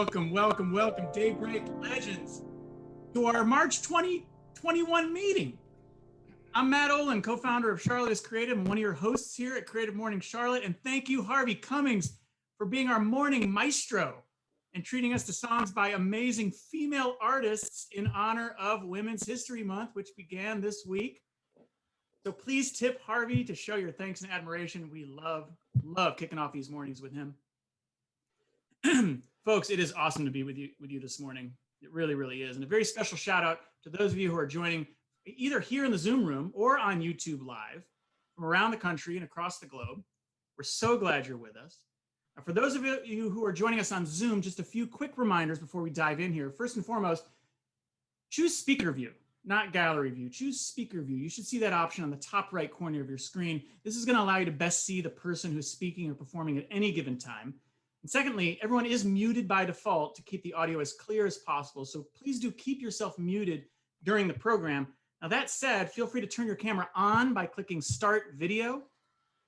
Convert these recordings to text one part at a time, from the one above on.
welcome, Daybreak Legends, to our March 2021 meeting. I'm Matt Olin, co-founder of Charlotte is Creative and one of your hosts here at Creative Mornings Charlotte. And thank you, Harvey Cummings, for being our morning maestro and treating us to songs by amazing female artists in honor of Women's History Month, which began this week. So please tip Harvey to show your thanks and admiration. We love kicking off these mornings with him. Folks, it is awesome to be with you this morning. It really, really is. And a very special shout out to those of you who are joining either here in the Zoom room or on YouTube Live from around the country and across the globe. We're so glad you're with us. Now, for those of you who are joining us on Zoom, just a few quick reminders before we dive in here. First and foremost, choose speaker view, not gallery view. Choose speaker view. You should see that option on the top right corner of your screen. This is going to allow you to best see the person who's speaking or performing at any given time. And secondly, everyone is muted by default to keep the audio as clear as possible. So please do keep yourself muted during the program. Now that said, feel free to turn your camera on by clicking Start Video.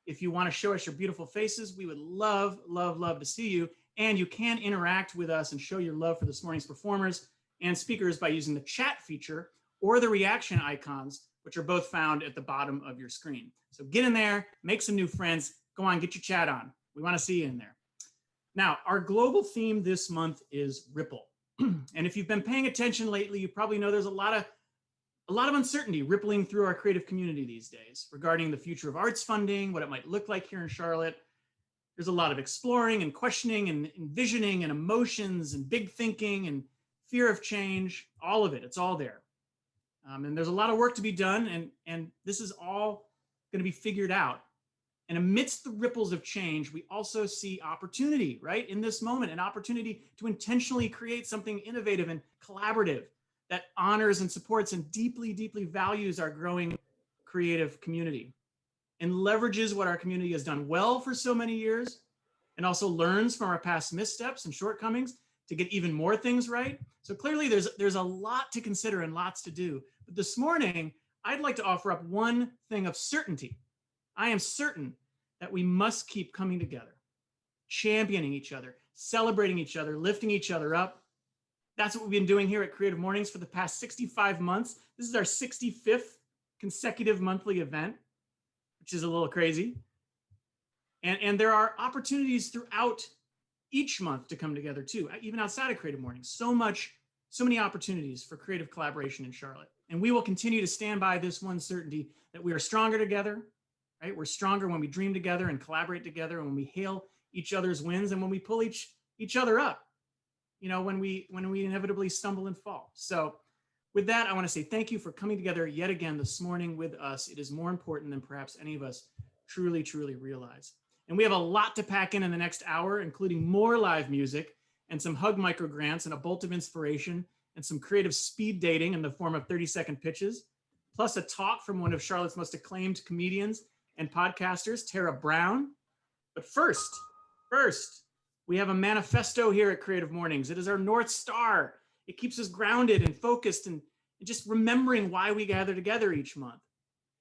If you want to show us your beautiful faces, we would love to see you. And you can interact with us and show your love for this morning's performers and speakers by using the chat feature or the reaction icons, which are both found at the bottom of your screen. So get in there, make some new friends. Go on, get your chat on. We want to see you in there. Now, our global theme this month is Ripple. And if you've been paying attention lately, you probably know there's a lot of uncertainty rippling through our creative community these days regarding the future of arts funding, what it might look like here in Charlotte. There's a lot of exploring and questioning and envisioning and emotions and big thinking and fear of change, all of it. It's all there. And there's a lot of work to be done, and this is all going to be figured out. And amidst the ripples of change, we also see opportunity, right? In this moment, an opportunity to intentionally create something innovative and collaborative that honors and supports and deeply values our growing creative community and leverages what our community has done well for so many years and also learns from our past missteps and shortcomings to get even more things right. So clearly there's a lot to consider and lots to do. But this morning, I'd like to offer up one thing of certainty. I am certain that we must keep coming together, championing each other, celebrating each other, lifting each other up. That's what we've been doing here at Creative Mornings for the past 65 months. This is our 65th consecutive monthly event, which is a little crazy. And there are opportunities throughout each month to come together too, even outside of Creative Mornings. So many opportunities for creative collaboration in Charlotte. And we will continue to stand by this one certainty that we are stronger together, right? We're stronger when we dream together and collaborate together, and when we hail each other's wins, and when we pull each other up, you know, when we inevitably stumble and fall. So with that, I want to say thank you for coming together yet again this morning with us. It is more important than perhaps any of us truly realize. And we have a lot to pack in the next hour, including more live music and some hug micro grants and a bolt of inspiration and some creative speed dating in the form of 30-second pitches, plus a talk from one of Charlotte's most acclaimed comedians and podcasters, Tara Brown. But first, we have a manifesto here at Creative Mornings. It is our North Star. It keeps us grounded and focused and just remembering why we gather together each month.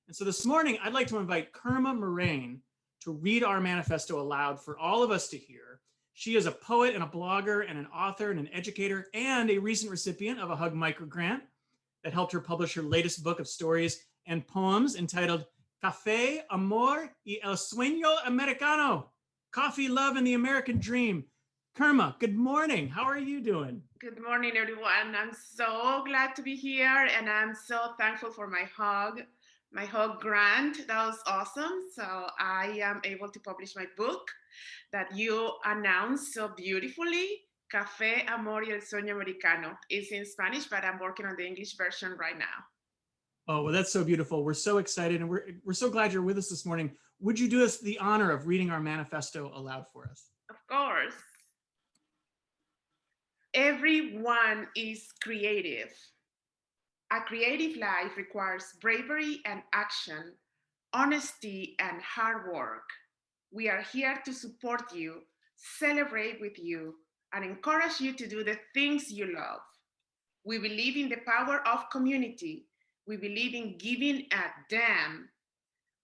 And so this morning, I'd like to invite Kerma Moraine to read our manifesto aloud for all of us to hear. She is a poet and a blogger and an author and an educator and a recent recipient of a Hug Micro Grant that helped her publish her latest book of stories and poems entitled Café, Amor y el Sueño Americano, Coffee, Love, and the American Dream. Kerma, good morning. How are you doing? Good morning, everyone. I'm so glad to be here, and I'm so thankful for my hug grant. That was awesome. So I am able to publish my book that you announced so beautifully, Café, Amor y el Sueño Americano. It's in Spanish, but I'm working on the English version right now. Oh, well, that's so beautiful. We're so excited, and we're so glad you're with us this morning. Would you do us the honor of reading our manifesto aloud for us? Of course. Everyone is creative. A creative life requires bravery and action, honesty and hard work. We are here to support you, celebrate with you, and encourage you to do the things you love. We believe in the power of community. We believe in giving a damn.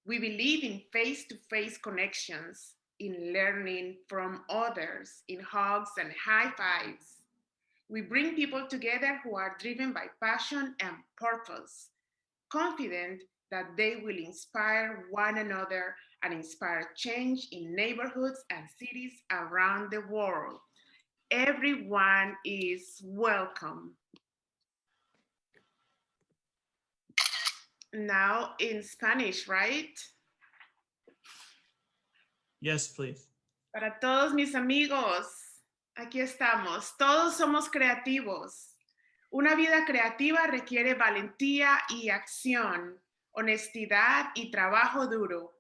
We believe in face-to-face connections, in learning from others, in hugs and high fives. We bring people together who are driven by passion and purpose, confident that they will inspire one another and inspire change in neighborhoods and cities around the world. Everyone is welcome. Now in Spanish, right? Yes, please. Para todos mis amigos, aquí estamos. Todos somos creativos. Una vida creativa requiere valentía y acción, honestidad y trabajo duro.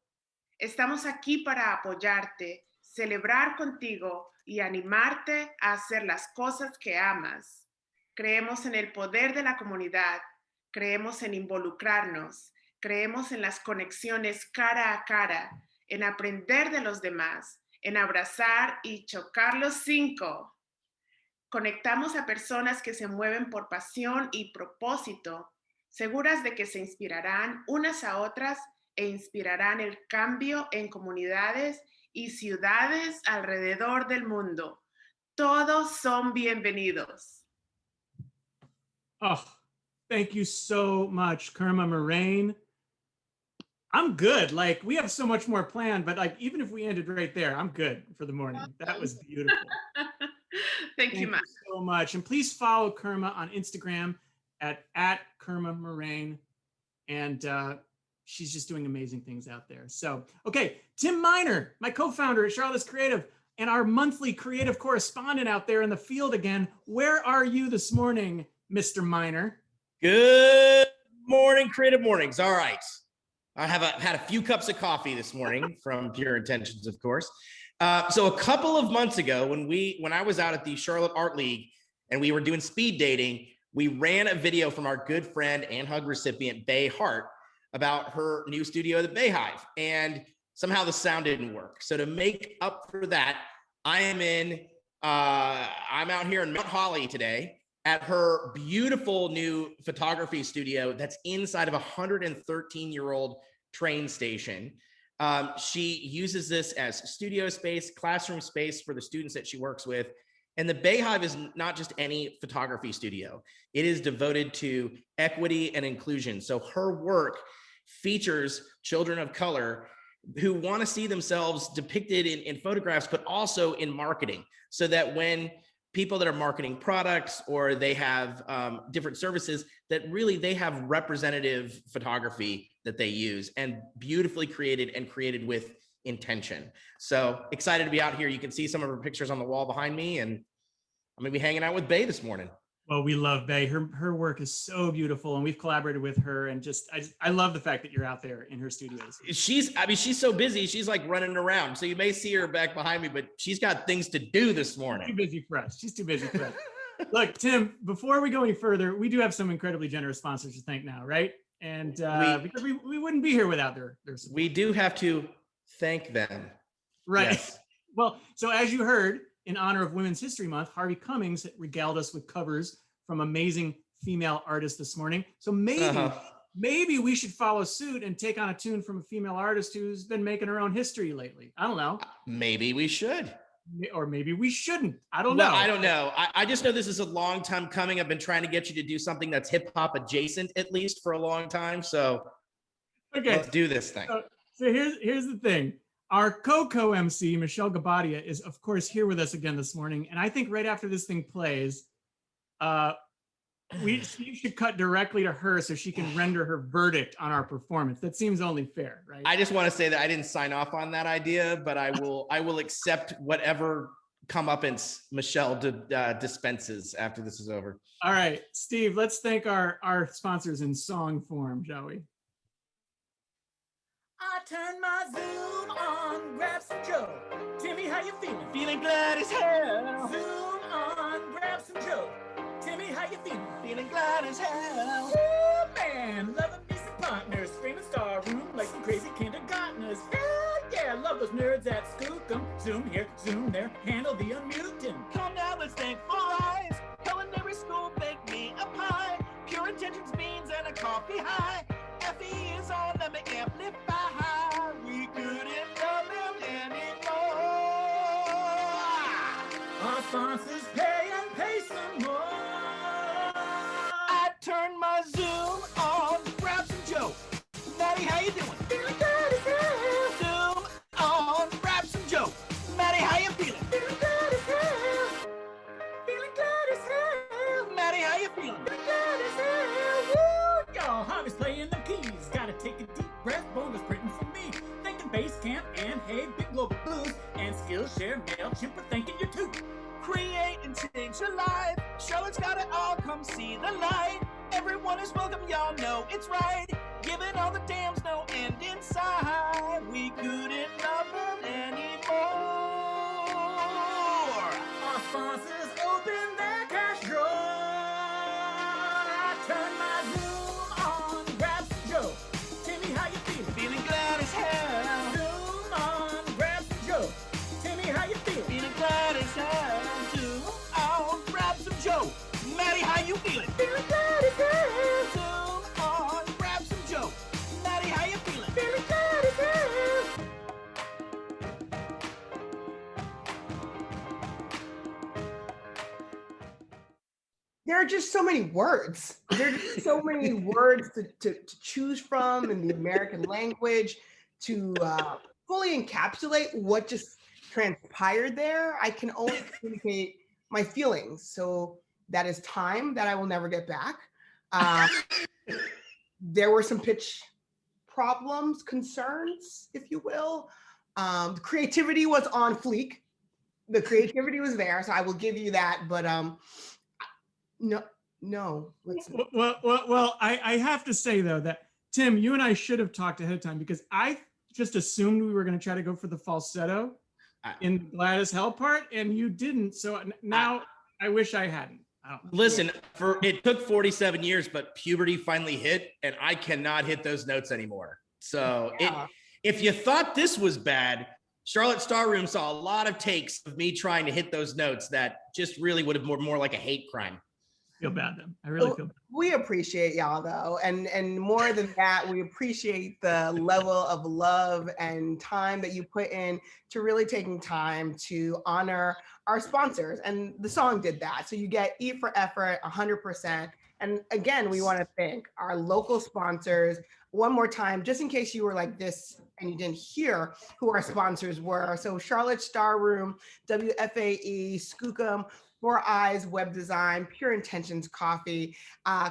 Estamos aquí para apoyarte, celebrar contigo y animarte a hacer las cosas que amas. Creemos en el poder de la comunidad, creemos en involucrarnos, creemos en las conexiones cara a cara, en aprender de los demás, en abrazar y chocar los cinco. Conectamos a personas que se mueven por pasión y propósito, seguras de que se inspirarán unas a otras e inspirarán el cambio en comunidades y ciudades alrededor del mundo. Todos son bienvenidos. Oh, thank you so much, Kerma Moraine. I'm good. Like, we have so much more planned, but like, even if we ended right there, I'm good for the morning. That was beautiful. Thank you, Matt. So much. And please follow Kerma on Instagram at Kerma Moraine. And she's just doing amazing things out there. So, okay, Tim Miner, my co-founder at Charlotte's Creative and our monthly creative correspondent out there in the field again. Where are you this morning, Mr. Miner? Good morning, Creative Mornings. All right. I have had a few cups of coffee this morning from Pure Intentions, of course. So a couple of months ago, when I was out at the Charlotte Art League and we were doing speed dating, we ran a video from our good friend and hug recipient, Bay Hart, about her new studio, the Bayhive. And somehow the sound didn't work. So to make up for that, I'm out here in Mount Holly today at her beautiful new photography studio that's inside of a 113-year-old train station. She uses this as studio space, classroom space for the students that she works with. And the Bayhive is not just any photography studio. It is devoted to equity and inclusion. So her work features children of color who want to see themselves depicted in photographs, but also in marketing, so that when people that are marketing products or they have different services, that really they have representative photography that they use and beautifully created with intention. So excited to be out here. You can see some of her pictures on the wall behind me, and I'm gonna be hanging out with Bay this morning. Well, we love Bay. Her work is so beautiful, and we've collaborated with her. And I love the fact that you're out there in her studios. She's so busy. She's like running around. So you may see her back behind me, but she's got things to do this morning. She's too busy for us. She's too busy for us. Look, Tim, before we go any further, we do have some incredibly generous sponsors to thank now, right? And because we wouldn't be here without their support. We do have to thank them. Right. Yes. Well, so as you heard, in honor of Women's History Month, Harvey Cummings regaled us with covers from amazing female artists this morning. So maybe we should follow suit and take on a tune from a female artist who's been making her own history lately. I don't know. Maybe we should. Or maybe we shouldn't. I don't know. I don't know. I just know this is a long time coming. I've been trying to get you to do something that's hip hop adjacent, at least for a long time. So okay, let's do this thing. So here's the thing. Our co-MC, Michelle Gabadia, is of course here with us again this morning. And I think right after this thing plays, you should cut directly to her so she can render her verdict on our performance. That seems only fair, right? I just want to say that I didn't sign off on that idea, but I will accept whatever comeuppance Michelle dispenses after this is over. All right, Steve, let's thank our sponsors in song form, shall we? I turn my Zoom on, grab some Joe. Timmy, how you feeling? Feeling glad as hell. Zoom on, grab some Joe. Timmy, how you feeling? Feeling glad as hell. Oh man, loving me some partners. Screaming star room like some crazy kindergartners. Hell yeah, love those nerds at school. Come zoom here, zoom there, handle the unmuting. Come now, let's thank Full Eyes. Culinary school, bake me a pie. Pure Intentions beans and a coffee high. FE is on, let me amplify. We couldn't love them anymore. Our sponsors pay and pay some more. you feeling? Y'all, Harvey's playing the keys. Gotta take a deep breath. Bonus written for me. Thanking Basecamp and Hey Big Global Blues and Skillshare MailChimp for thanking you too. Create and change your life. Charlotte's got it all. Come see the light. Everyone is welcome. Y'all know it's right. Giving all the dams no end inside. We couldn't love them anymore. Our sponsors open their cash drawer. I turn my Zoom on, grab some Joe. Timmy, how you feeling? Feeling glad as hell. Zoom on, grab some Joe. Timmy, how you feeling? Feeling glad as hell. Zoom on, grab some Joe. Maddie, how you feeling? Feeling glad as hell. Zoom on, grab some Joe. Maddie, how you feeling? Feeling glad as hell. There are just so many words. There are just so many words to choose from in the American language to fully encapsulate what just transpired there. I can only communicate my feelings. So that is time that I will never get back. There were some pitch problems, concerns, if you will. The creativity was on fleek. The creativity was there, so I will give you that. But no. Well, I have to say though that Tim, you and I should have talked ahead of time because I just assumed we were going to try to go for the falsetto in the Glad as Hell part, and you didn't. So now I wish I hadn't. Listen, it took 47 years, but puberty finally hit, and I cannot hit those notes anymore. So if you thought this was bad, Charlotte Star Room saw a lot of takes of me trying to hit those notes that just really would have more like a hate crime. Feel bad then. I really feel bad. We appreciate y'all though, and more than that, we appreciate the level of love and time that you put in to really taking time to honor our sponsors. And the song did that. So you get E for effort, 100%. And again, we want to thank our local sponsors one more time, just in case you were like this and you didn't hear who our sponsors were. So Charlotte Star Room, WFAE, Skookum, Four Eyes Web Design, Pure Intentions Coffee,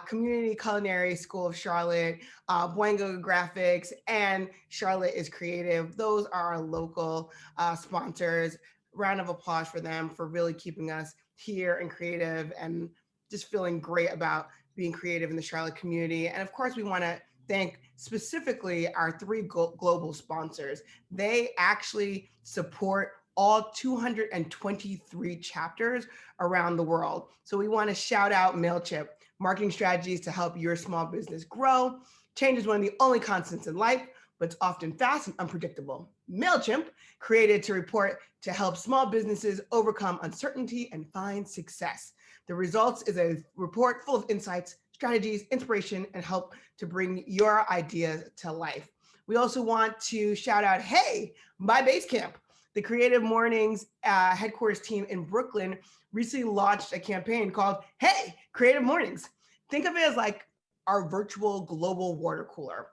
Community Culinary School of Charlotte, Boingo Graphics, and Charlotte is Creative. Those are our local sponsors. Round of applause for them for really keeping us here and creative and just feeling great about being creative in the Charlotte community. And of course, we want to thank specifically our three global sponsors. They actually support all 223 chapters around the world. So we want to shout out MailChimp, marketing strategies to help your small business grow. Change is one of the only constants in life, but it's often fast and unpredictable. MailChimp, created to report to help small businesses overcome uncertainty and find success. The results is a report full of insights, strategies, inspiration, and help to bring your ideas to life. We also want to shout out, Hey, by Basecamp. The Creative Mornings headquarters team in Brooklyn recently launched a campaign called Hey, Creative Mornings. Think of it as like our virtual global water cooler.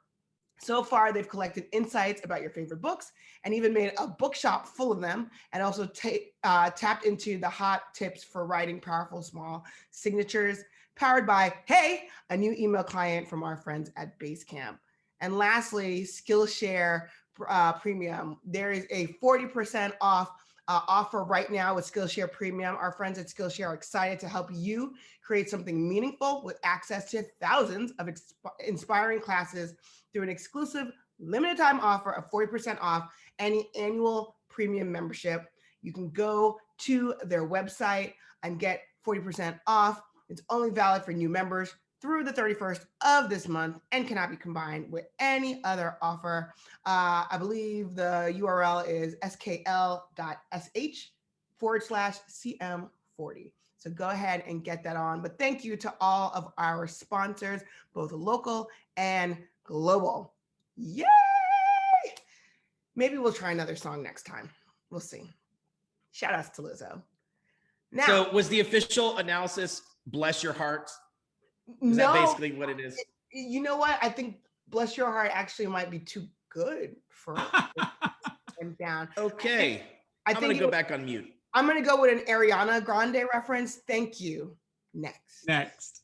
So far, they've collected insights about your favorite books and even made a bookshop full of them, and also tapped into the hot tips for writing powerful small signatures, powered by, Hey, a new email client from our friends at Basecamp. And lastly, Skillshare Premium. There is a 40% off offer right now with Skillshare Premium. Our friends at Skillshare are excited to help you create something meaningful with access to thousands of inspiring classes through an exclusive limited time offer of 40% off any annual premium membership. You can go to their website and get 40% off. It's only valid for new members through the 31st of this month and cannot be combined with any other offer. I believe the URL is skl.sh/CM40. So go ahead and get that on. But thank you to all of our sponsors, both local and global. Yay! Maybe we'll try another song next time. We'll see. Shout outs to Lizzo. Now, So was the official analysis, bless your heart? Is that basically what it is? You know what? I think Bless Your Heart actually might be too good for him down. Okay. I'm going to go back on mute. I'm going to go with an Ariana Grande reference. Thank you. next. Next.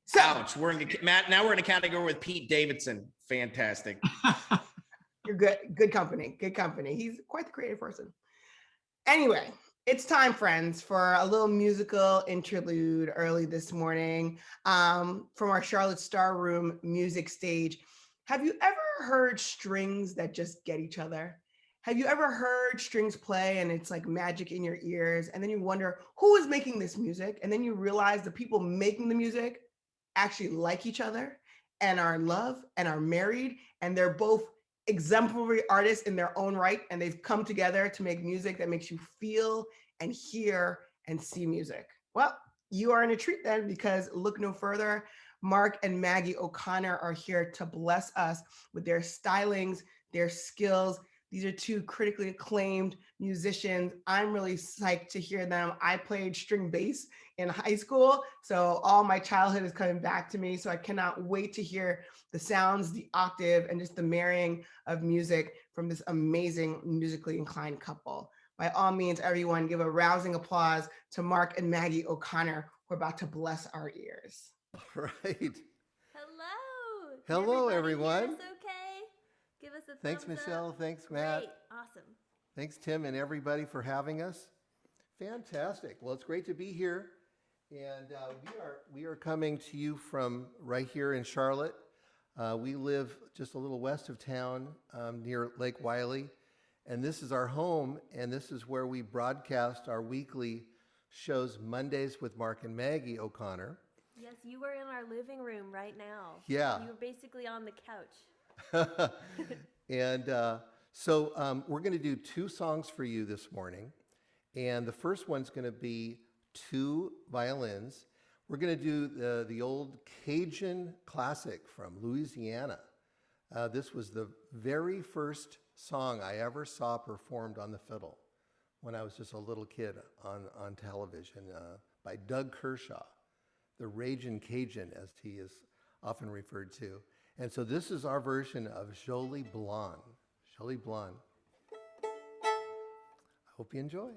So, Ouch. Matt, now we're in a category with Pete Davidson. Fantastic. you're good. Good company. Good company. He's quite the creative person. Anyway, it's time, friends, for a little musical interlude early this morning from our Charlotte Star Room music stage. Have you ever heard strings that just get each other? Have you ever heard strings play and it's like magic in your ears? And then you wonder who is making this music? And then you realize the people making the music actually like each other and are in love and are married, and they're both exemplary artists in their own right, and they've come together to make music that makes you feel and hear and see music. Well, you are in a treat then, because look no further. Mark and Maggie O'Connor are here to bless us with their stylings, their skills. These are two critically acclaimed musicians. I'm really psyched to hear them. I played string bass in high school, so all my childhood is coming back to me. So I cannot wait to hear the sounds, the octave, and just the marrying of music from this amazing musically inclined couple. By all means, everyone, give a rousing applause to Mark and Maggie O'Connor, who are about to bless our ears. All right. Hello. Hello, Can everybody everyone. Hear us okay? Give us a Thanks, thumbs Michelle. up. Thanks, Matt. Great. Awesome. Thanks, Tim, and everybody for having us. Fantastic. Well, it's great to be here. And we are coming to you from right here in Charlotte. We live just a little west of town near Lake Wiley. And this is our home, and this is where we broadcast our weekly shows Mondays with Mark and Maggie O'Connor. Yes, you were in our living room right now. Yeah. You were basically on the couch. And so we're going to do two songs for you this morning. And the first one's going to be two violins. We're going to do the old Cajun classic from Louisiana. This was the very first song I ever saw performed on the fiddle when I was just a little kid on television by Doug Kershaw, the Ragin' Cajun, as he is often referred to. And so this is our version of Jolie Blonde. Jolie Blonde. I hope you enjoy.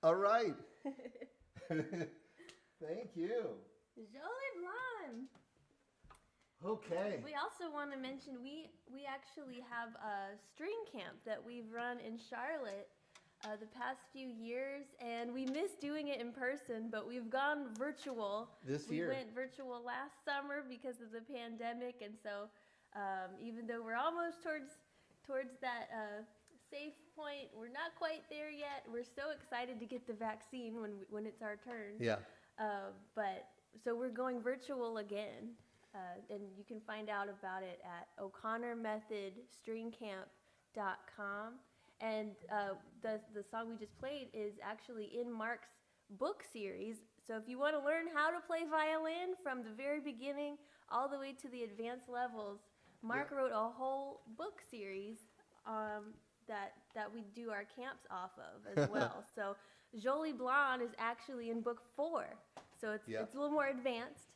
All right. Thank you. Jolie Blonde. Okay. We also want to mention we actually have a string camp that we've run in Charlotte the past few years, and we miss doing it in person, but we've gone virtual. This year. We went virtual last summer because of the pandemic, and so even though we're almost towards towards that safe point. We're not quite there yet. We're so excited to get the vaccine when it's our turn. Yeah. But so we're going virtual again, and you can find out about it at o'connormethodstringcamp.com. And the song we just played is actually in Mark's book series. So if you want to learn how to play violin from the very beginning all the way to the advanced levels, Mark wrote a whole book series that we do our camps off of as well. So Jolie Blonde is actually in book 4. So it's a little more advanced.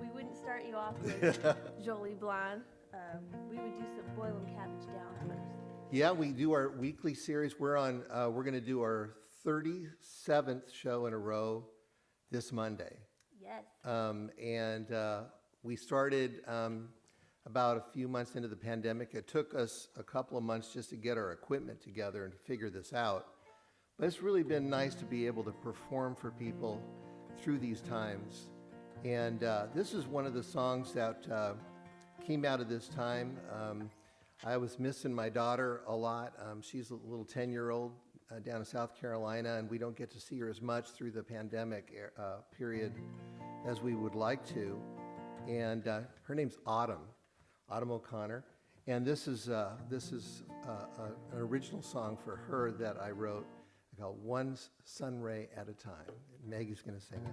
We wouldn't start you off with Jolie Blonde. We would do some boil 'em cabbage down first. Yeah, we do our weekly series. We're going to do our 37th show in a row this Monday. Yes. And we started about a few months into the pandemic. It took us a couple of months just to get our equipment together and to figure this out. But it's really been nice to be able to perform for people through these times. And this is one of the songs that came out of this time. I was missing my daughter a lot. She's a little 10-year-old down in South Carolina, and we don't get to see her as much through the pandemic period as we would like to. And her name's Autumn O'Connor. And this is an original song for her that I wrote called One Sun Ray at a Time. Maggie's going to sing it.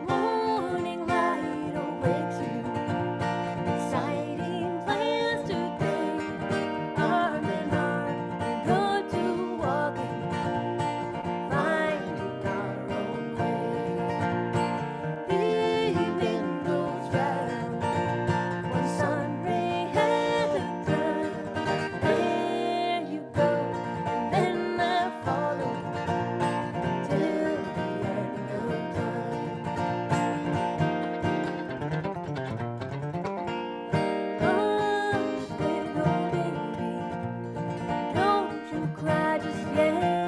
Morning light awakes you, exciting plans today. Arm in arm, we go to walking, finding our own way. Evening goes round, one sun ray at a time. There you go, and then I follow till the end of time. Hush, little baby, don't you cry just yet.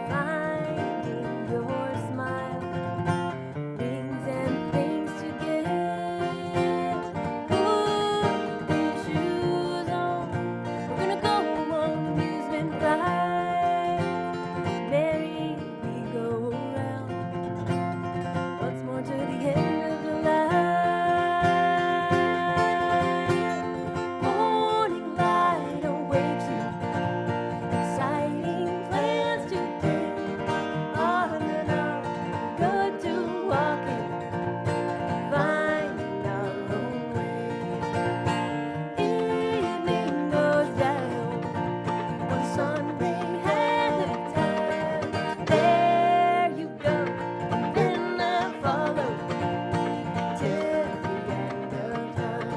Finding your smile, wings and things to get. Put these shoes on, we're gonna go on amusement ride. Merry we go round, once more to the end of the line. Morning light awakes you, exciting plans today. Arm in arm, good to walking, finding our own way. Evening goes down, one sun ray at a time. There you go, and then I follow till the end of time.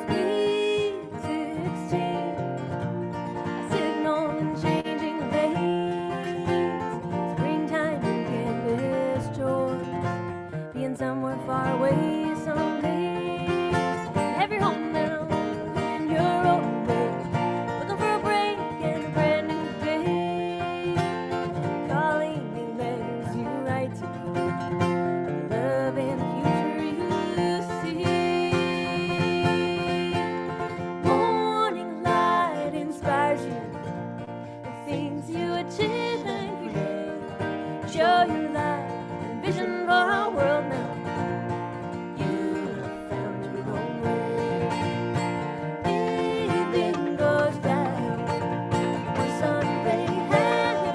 Sweet 16, a signal and changing lanes. Springtime and campus chores, being somewhere far away someday. Have your home now, in your own way, looking for a break and a brand new day. Calling me letters you write to me, love and the future you see. Morning light inspires you, the things you achieve and create. Show your light and vision for our world now. You have found your own way. Evening goes down, one sun ray at a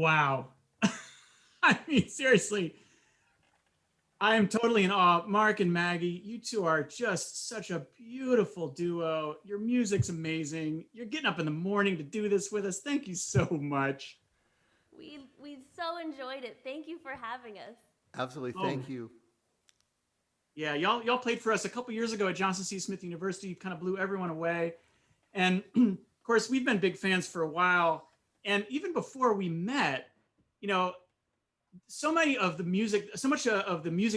Wow. I mean, seriously, I am totally in awe. Mark and Maggie, you two are just such a beautiful duo. Your music's amazing. You're getting up in the morning to do this with us. Thank you so much. We so enjoyed it. Thank you for having us. Absolutely. Oh, Thank you. yeah, y'all played for us a couple years ago at Johnson C. Smith University. You kind of blew everyone away. And of course, we've been big fans for a while. And even before we met, you know, so much of the music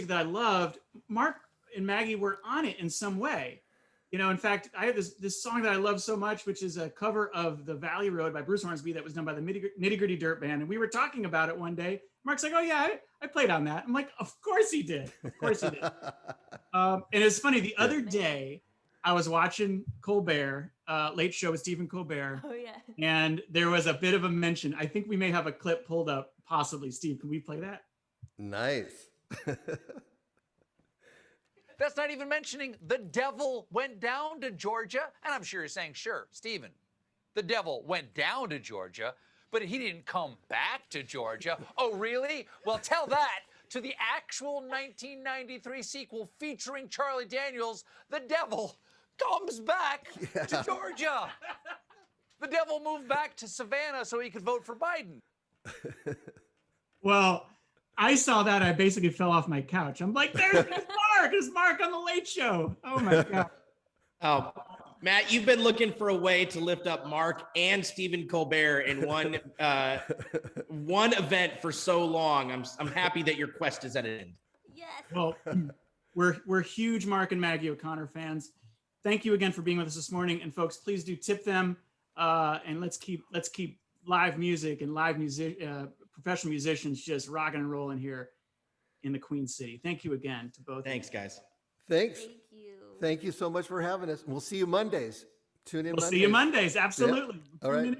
that I loved, Mark and Maggie were on it in some way. You know, in fact, I have this song that I love so much, which is a cover of The Valley Road by Bruce Hornsby that was done by the Nitty Gritty Dirt Band. And we were talking about it one day. Mark's like, oh yeah, I played on that. I'm like, of course he did. Of course he did. And it's funny, the other day, I was watching Colbert, Late Show with Stephen Colbert. Oh yeah. And there was a bit of a mention. I think we may have a clip pulled up, possibly. Steve, can we play that? Nice. That's not even mentioning the devil went down to Georgia. And I'm sure you're saying, sure, Stephen, the devil went down to Georgia, but he didn't come back to Georgia. Oh, really? Well, tell that to the actual 1993 sequel featuring Charlie Daniels, The Devil Comes Back to Georgia. The devil moved back to Savannah so he could vote for Biden. Well, I saw that. I basically fell off my couch. I'm like, there's Mark. There's Mark on the Late Show. Oh my God. Oh, Matt, you've been looking for a way to lift up Mark and Stephen Colbert in one event for so long. I'm happy that your quest is at an end. Yes. Well, we're huge Mark and Maggie O'Connor fans. Thank you again for being with us this morning. And folks, please do tip them. And let's keep live music and professional musicians just rocking and rolling here in the Queen City. Thank you again to both. Thanks, guys. Thanks. Thank you. Thank you so much for having us. We'll see you Mondays. Tune in. We'll see you Mondays. Absolutely. Yep. All right.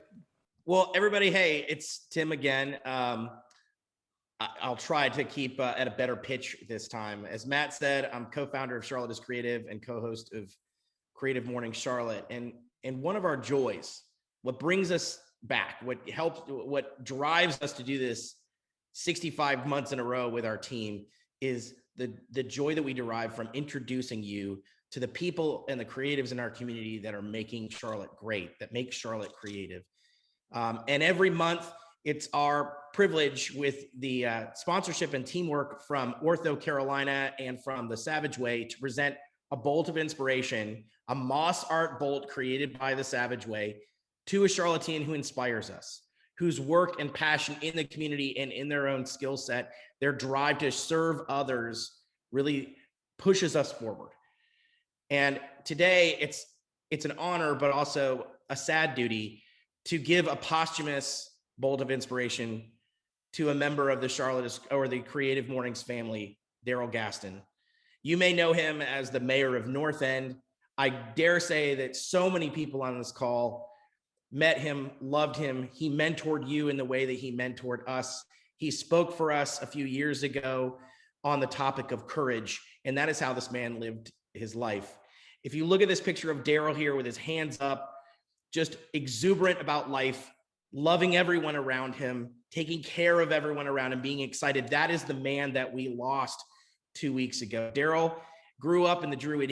Well, everybody, hey, it's Tim again. I'll try to keep at a better pitch this time. As Matt said, I'm co-founder of Charlotte is Creative and co-host of Creative Mornings Charlotte. And one of our joys, what brings us back, what drives us to do this 65 months in a row with our team is the joy that we derive from introducing you to the people and the creatives in our community that are making Charlotte great, that make Charlotte creative. And every month, it's our privilege with the sponsorship and teamwork from Ortho Carolina and from the Savage Way to present a bolt of inspiration, a moss art bolt created by the Savage Way to a Charlottean who inspires us, whose work and passion in the community and in their own skill set, their drive to serve others really pushes us forward. And today it's an honor, but also a sad duty to give a posthumous bolt of inspiration to a member of the the Creative Mornings family, Daryl Gaston. You may know him as the mayor of North End. I dare say that so many people on this call met him, loved him. He mentored you in the way that he mentored us. He spoke for us a few years ago on the topic of courage, and that is how this man lived his life. If you look at this picture of Daryl here with his hands up, just exuberant about life, loving everyone around him, taking care of everyone around him, being excited, that is the man that we lost 2 weeks ago. Daryl grew up in the Druid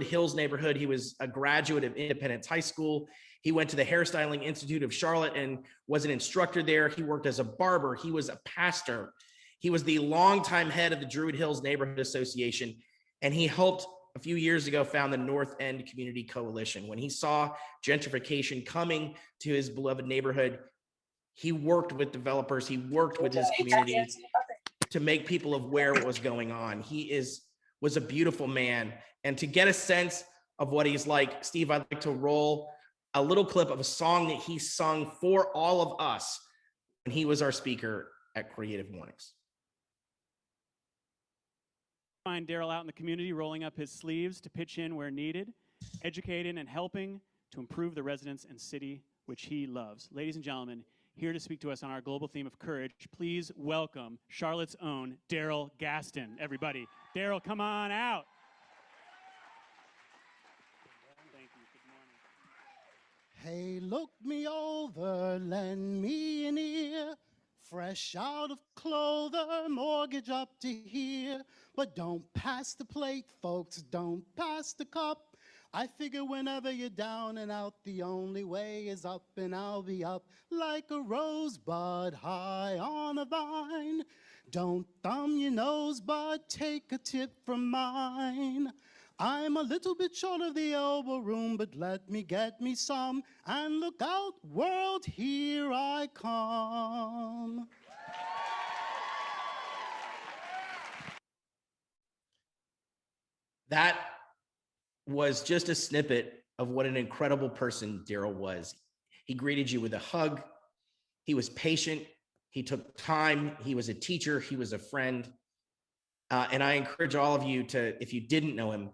Hills neighborhood. He was a graduate of Independence High School. He went to the Hairstyling Institute of Charlotte and was an instructor there. He worked as a barber. He was a pastor. He was the longtime head of the Druid Hills Neighborhood Association, and he helped a few years ago found the North End Community Coalition. When he saw gentrification coming to his beloved neighborhood, he worked with developers. He worked with his community to make people aware of what was going on. He was a beautiful man. And to get a sense of what he's like, Steve, I'd like to roll a little clip of a song that he sung for all of us when he was our speaker at Creative Mornings. Find Daryl out in the community rolling up his sleeves to pitch in where needed, educating and helping to improve the residents and city which he loves. Ladies and gentlemen, here to speak to us on our global theme of courage, please welcome Charlotte's own Daryl Gaston. Everybody, Daryl, come on out. Thank you. Good Hey, look me over, lend me an ear. Fresh out of clother, mortgage up to here. But don't pass the plate, folks, don't pass the cup. I figure whenever you're down and out, the only way is up, and I'll be up like a rosebud high on a vine. Don't thumb your nose, but take a tip from mine. I'm a little bit short of the elbow room, but let me get me some. And look out, world, here I come. That was just a snippet of what an incredible person Daryl was. He greeted you with a hug. He was patient. He took time. He was a teacher. He was a friend. And I encourage all of you to, if you didn't know him,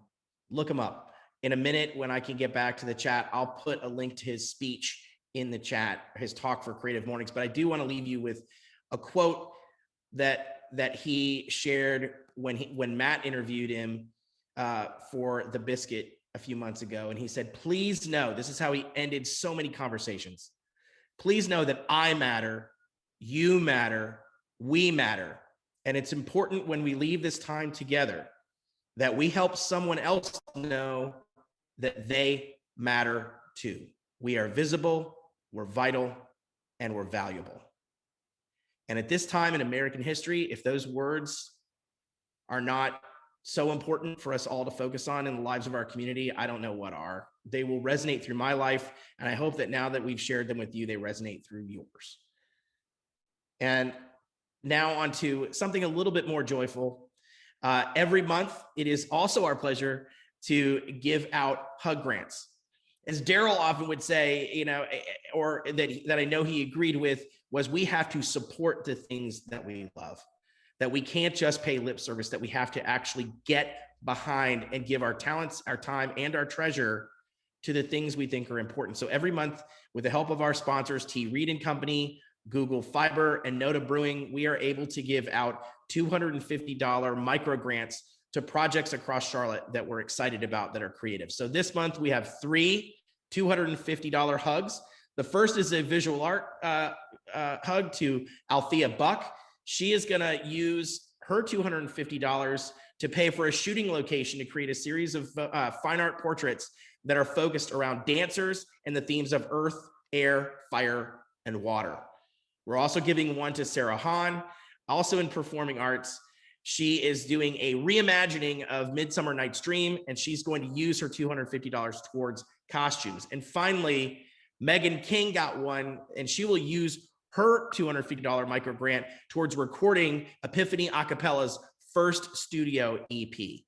look him up. In a minute, when I can get back to the chat, I'll put a link to his speech in the chat, his talk for Creative Mornings. But I do want to leave you with a quote that he shared when Matt interviewed him for The Biscuit a few months ago. And he said, please know, this is how he ended so many conversations. Please know that I matter, you matter, we matter. And it's important when we leave this time together that we help someone else know that they matter too. We are visible, we're vital, and we're valuable. And at this time in American history, if those words are not so important for us all to focus on in the lives of our community, I don't know what are. They will resonate through my life, and I hope that now that we've shared them with you, they resonate through yours. And now on to something a little bit more joyful. Every month, it is also our pleasure to give out hug grants. As Daryl often would say, you know, or that I know he agreed with, was we have to support the things that we love, that we can't just pay lip service, that we have to actually get behind and give our talents, our time, and our treasure to the things we think are important. So every month, with the help of our sponsors, T. Reed & Company, Google Fiber, and Noda Brewing, we are able to give out $250 micro grants to projects across Charlotte that we're excited about that are creative. So this month we have 3 $250 hugs. The first is a visual art hug to Althea Buck. She is gonna use her $250 to pay for a shooting location to create a series of fine art portraits that are focused around dancers and the themes of earth, air, fire, and water. We're also giving one to Sarah Hahn, also in performing arts. She is doing a reimagining of Midsummer Night's Dream, and she's going to use her $250 towards costumes. And finally, Megan King got one, and she will use her $250 micro grant towards recording Epiphany Acapella's first studio EP.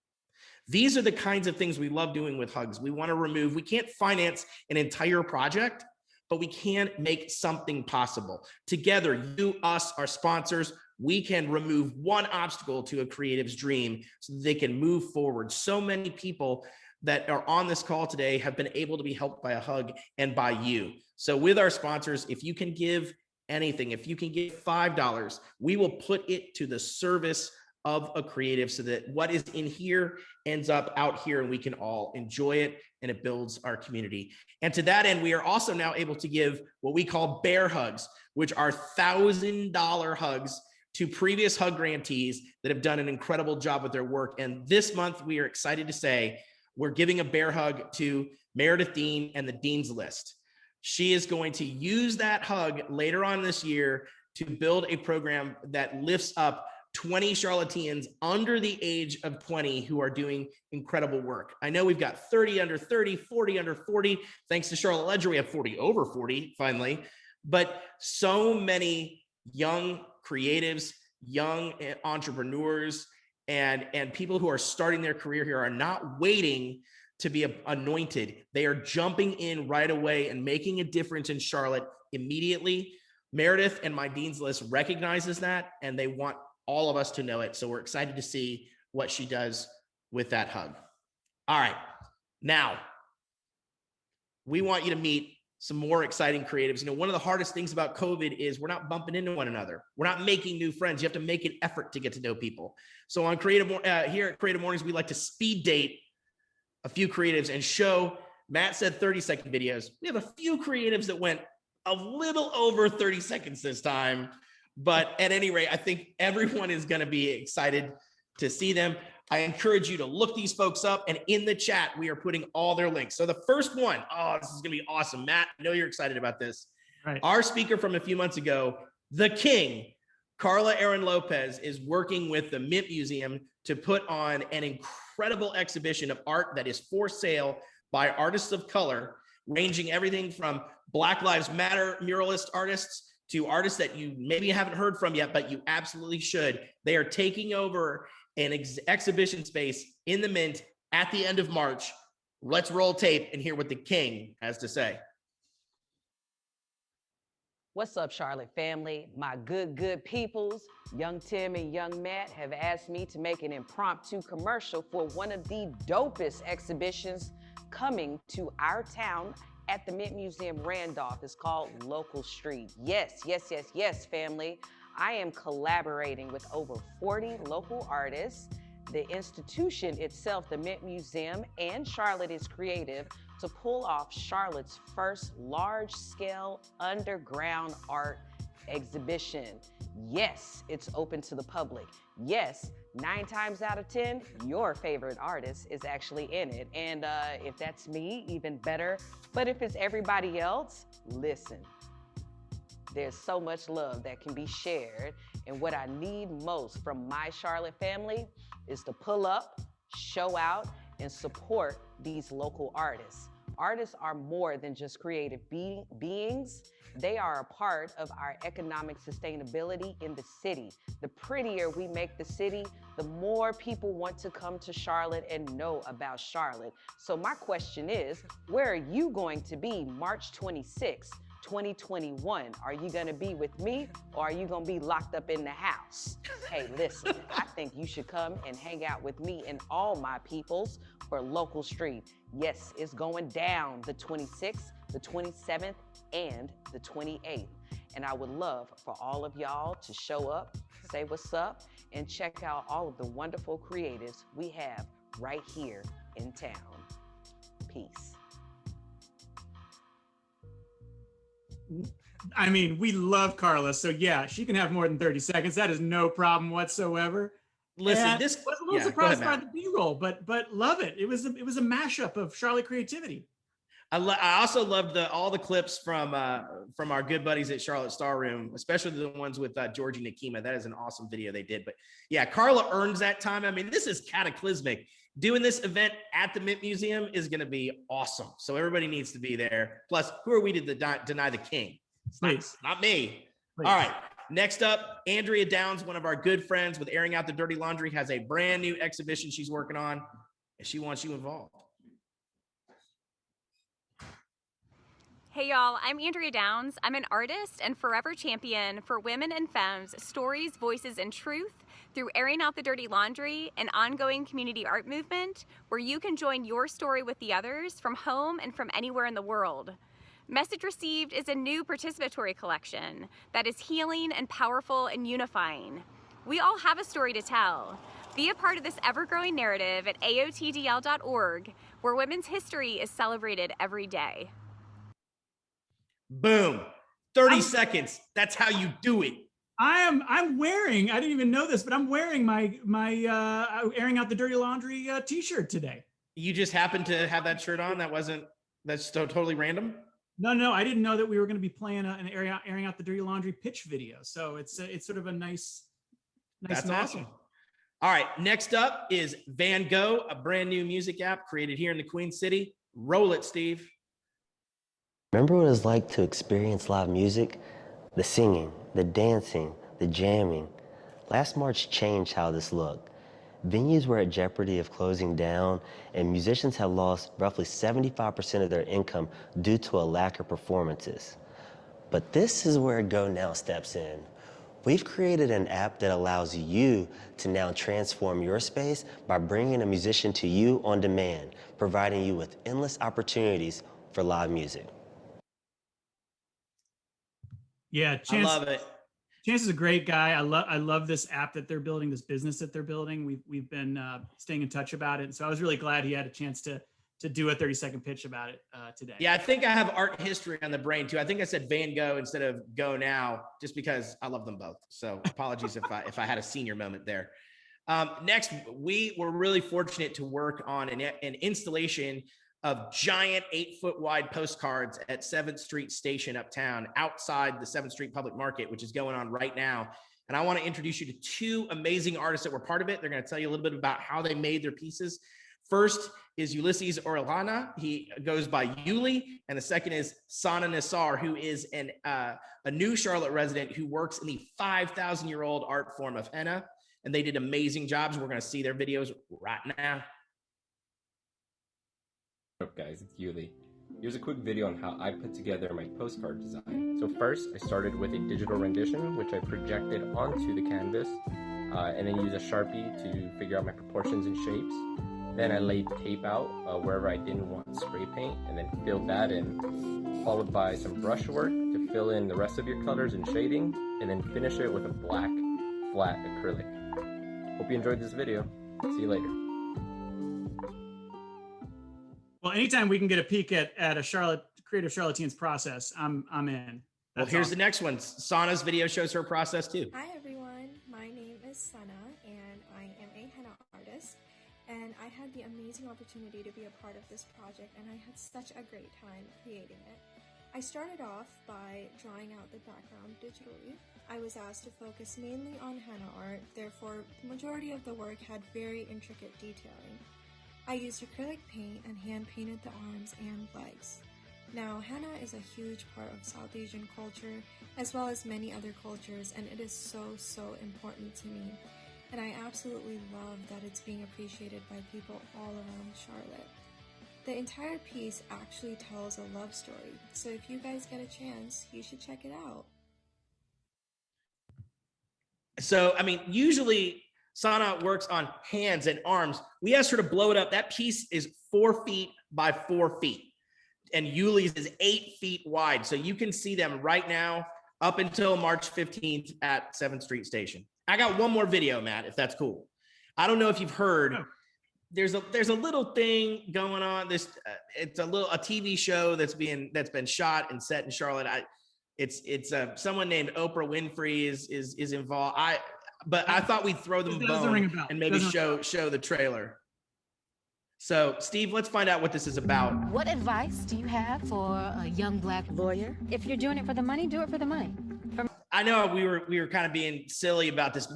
These are the kinds of things we love doing with hugs. We want to remove, we can't finance an entire project, but we can make something possible. Together, you, us, our sponsors, we can remove one obstacle to a creative's dream so that they can move forward. So many people that are on this call today have been able to be helped by a hug and by you. So with our sponsors, if you can give anything, if you can give $5, we will put it to the service of a creative so that what is in here ends up out here and we can all enjoy it, and it builds our community. And to that end, we are also now able to give what we call bear hugs, which are $1,000 hugs to previous hug grantees that have done an incredible job with their work. And this month, we are excited to say we're giving a bear hug to Meredith Dean and the Dean's List. She is going to use that hug later on this year to build a program that lifts up 20 Charlotteans under the age of 20 who are doing incredible work. I know we've got 30 under 30, 40 under 40. Thanks to Charlotte Ledger, we have 40 over 40 finally. But so many young creatives, young entrepreneurs, and people who are starting their career here are not waiting to be anointed. They are jumping in right away and making a difference in Charlotte immediately. Meredith and my Dean's List recognizes that, and they want all of us to know it. So we're excited to see what she does with that hug. All right, now we want you to meet some more exciting creatives. You know, one of the hardest things about COVID is we're not bumping into one another. We're not making new friends. You have to make an effort to get to know people. So on here at Creative Mornings, we like to speed date a few creatives and show Matt said 30-second videos. We have a few creatives that went a little over 30 seconds this time. But at any rate, I think everyone is going to be excited to see them. I encourage you to look these folks up, and in the chat, we are putting all their links. So the first one, oh, this is going to be awesome. Matt, I know you're excited about this. Right. Our speaker from a few months ago, the King, Carla Aaron Lopez, is working with the Mint Museum to put on an incredible exhibition of art that is for sale by artists of color, ranging everything from Black Lives Matter muralist artists to artists that you maybe haven't heard from yet, but you absolutely should. They are taking over an exhibition space in the Mint at the end of March. Let's roll tape and hear what the King has to say. What's up, Charlotte family? My good peoples. Young Tim and Young Matt have asked me to make an impromptu commercial for one of the dopest exhibitions coming to our town at the Mint Museum Randolph. It's called Local Street. Yes, family. I am collaborating with over 40 local artists. The institution itself, the Mint Museum, and Charlotte is Creative to pull off Charlotte's first large-scale underground art exhibition. Yes, it's open to the public. Yes, 9 times out of 10, your favorite artist is actually in it. And if that's me, even better. But if it's everybody else, listen. There's so much love that can be shared. And what I need most from my Charlotte family is to pull up, show out, and support these local artists. Artists are more than just creative beings. They are a part of our economic sustainability in the city. The prettier we make the city, the more people want to come to Charlotte and know about Charlotte. So my question is, where are you going to be March 26th, 2021? Are you gonna be with me, or are you gonna be locked up in the house? Hey, listen, I think you should come and hang out with me and all my peoples for Local Street. Yes, it's going down the 26th, the 27th, and the 28th. And I would love for all of y'all to show up, say what's up, and check out all of the wonderful creatives we have right here in town. Peace. I mean, we love Carla, so yeah, she can have more than 30 seconds. That is no problem whatsoever. Listen, And this I was a little surprised by the B-roll, but love it. It was a mashup of Charlotte creativity. I also loved all the clips from our good buddies at Charlotte Star Room, especially the ones with Georgie Nakima. That is an awesome video they did. But yeah, Carla earns that time. I mean, this is cataclysmic. Doing this event at the Mint Museum is going to be awesome. So everybody needs to be there. Plus, who are we to deny the King? It's not me. Please. All right. Next up, Andrea Downs, one of our good friends with Airing Out the Dirty Laundry, has a brand new exhibition she's working on, and she wants you involved. Hey y'all, I'm Andrea Downs. I'm an artist and forever champion for women and femmes, stories, voices, and truth through Airing Out the Dirty Laundry, an ongoing community art movement where you can join your story with the others from home and from anywhere in the world. Message Received is a new participatory collection that is healing and powerful and unifying. We all have a story to tell. Be a part of this ever-growing narrative at aotdl.org, where women's history is celebrated every day. Boom. 30 seconds. That's how you do it. I'm wearing, I didn't even know this, but I'm wearing my Airing Out the Dirty Laundry t-shirt today. You just happened to have that shirt on? That's totally random? No, I didn't know that we were going to be playing an Airing Out the Dirty Laundry pitch video. So it's sort of a nice That's awesome. All right, next up is Van Gogh, a brand new music app created here in the Queen City. Roll it, Steve. Remember what it was like to experience live music? The singing, the dancing, the jamming. Last March changed how this looked. Venues were at jeopardy of closing down, and musicians have lost roughly 75% of their income due to a lack of performances. But this is where Go Now steps in. We've created an app that allows you to now transform your space by bringing a musician to you on demand, providing you with endless opportunities for live music. Yeah, I love it. Chance is a great guy. I love this app that they're building, this business that they're building. We've been staying in touch about it, and so I was really glad he had a chance to to do a 30-second pitch about it today. Yeah, I think I have art history on the brain too. I think I said Van Gogh instead of Go Now, just because I love them both. So apologies if I had a senior moment there. Next, we were really fortunate to work on an installation of giant 8-foot wide postcards at 7th Street Station uptown, outside the 7th Street Public Market, which is going on right now. And I want to introduce you to two amazing artists that were part of it. They're going to tell you a little bit about how they made their pieces. First is Ulysses Orellana. He goes by Yuli. And the second is Sana Nassar, who is a new Charlotte resident who works in the 5,000-year-old art form of henna. And they did amazing jobs. We're going to see their videos right now. What's up, guys? It's Yuli. Here's a quick video on how I put together my postcard design. So first, I started with a digital rendition, which I projected onto the canvas, and then used a Sharpie to figure out my proportions and shapes. Then I laid tape out wherever I didn't want spray paint, and then filled that in, followed by some brushwork to fill in the rest of your colors and shading, and then finish it with a black, flat acrylic. Hope you enjoyed this video. See you later. Well, anytime we can get a peek at a creative Charlottean's process, I'm in. Well, here's the next one. Sana's video shows her process too. Hi everyone, my name is Sana and I am a henna artist, and I had the amazing opportunity to be a part of this project, and I had such a great time creating it. I started off by drawing out the background digitally. I was asked to focus mainly on henna art, therefore the majority of the work had very intricate detailing. I used acrylic paint and hand painted the arms and legs. Now, henna is a huge part of South Asian culture, as well as many other cultures, and it is so important to me. And I absolutely love that it's being appreciated by people all around Charlotte. The entire piece actually tells a love story, so if you guys get a chance, you should check it out. So, I mean, usually Sana works on hands and arms. We asked her to blow it up. That piece is 4 feet by 4 feet. And Yuli's is 8 feet wide. So you can see them right now up until March 15th at 7th Street Station. I got one more video, Matt, if that's cool. I don't know if you've heard, there's a little thing going on. It's a TV show that's been shot and set in Charlotte. It's someone named Oprah Winfrey is involved. But I thought we'd throw them a bone and maybe show the trailer. So, Steve, let's find out what this is about. What advice do you have for a young Black lawyer? If you're doing it for the money, do it for the money. I know we were kind of being silly about this.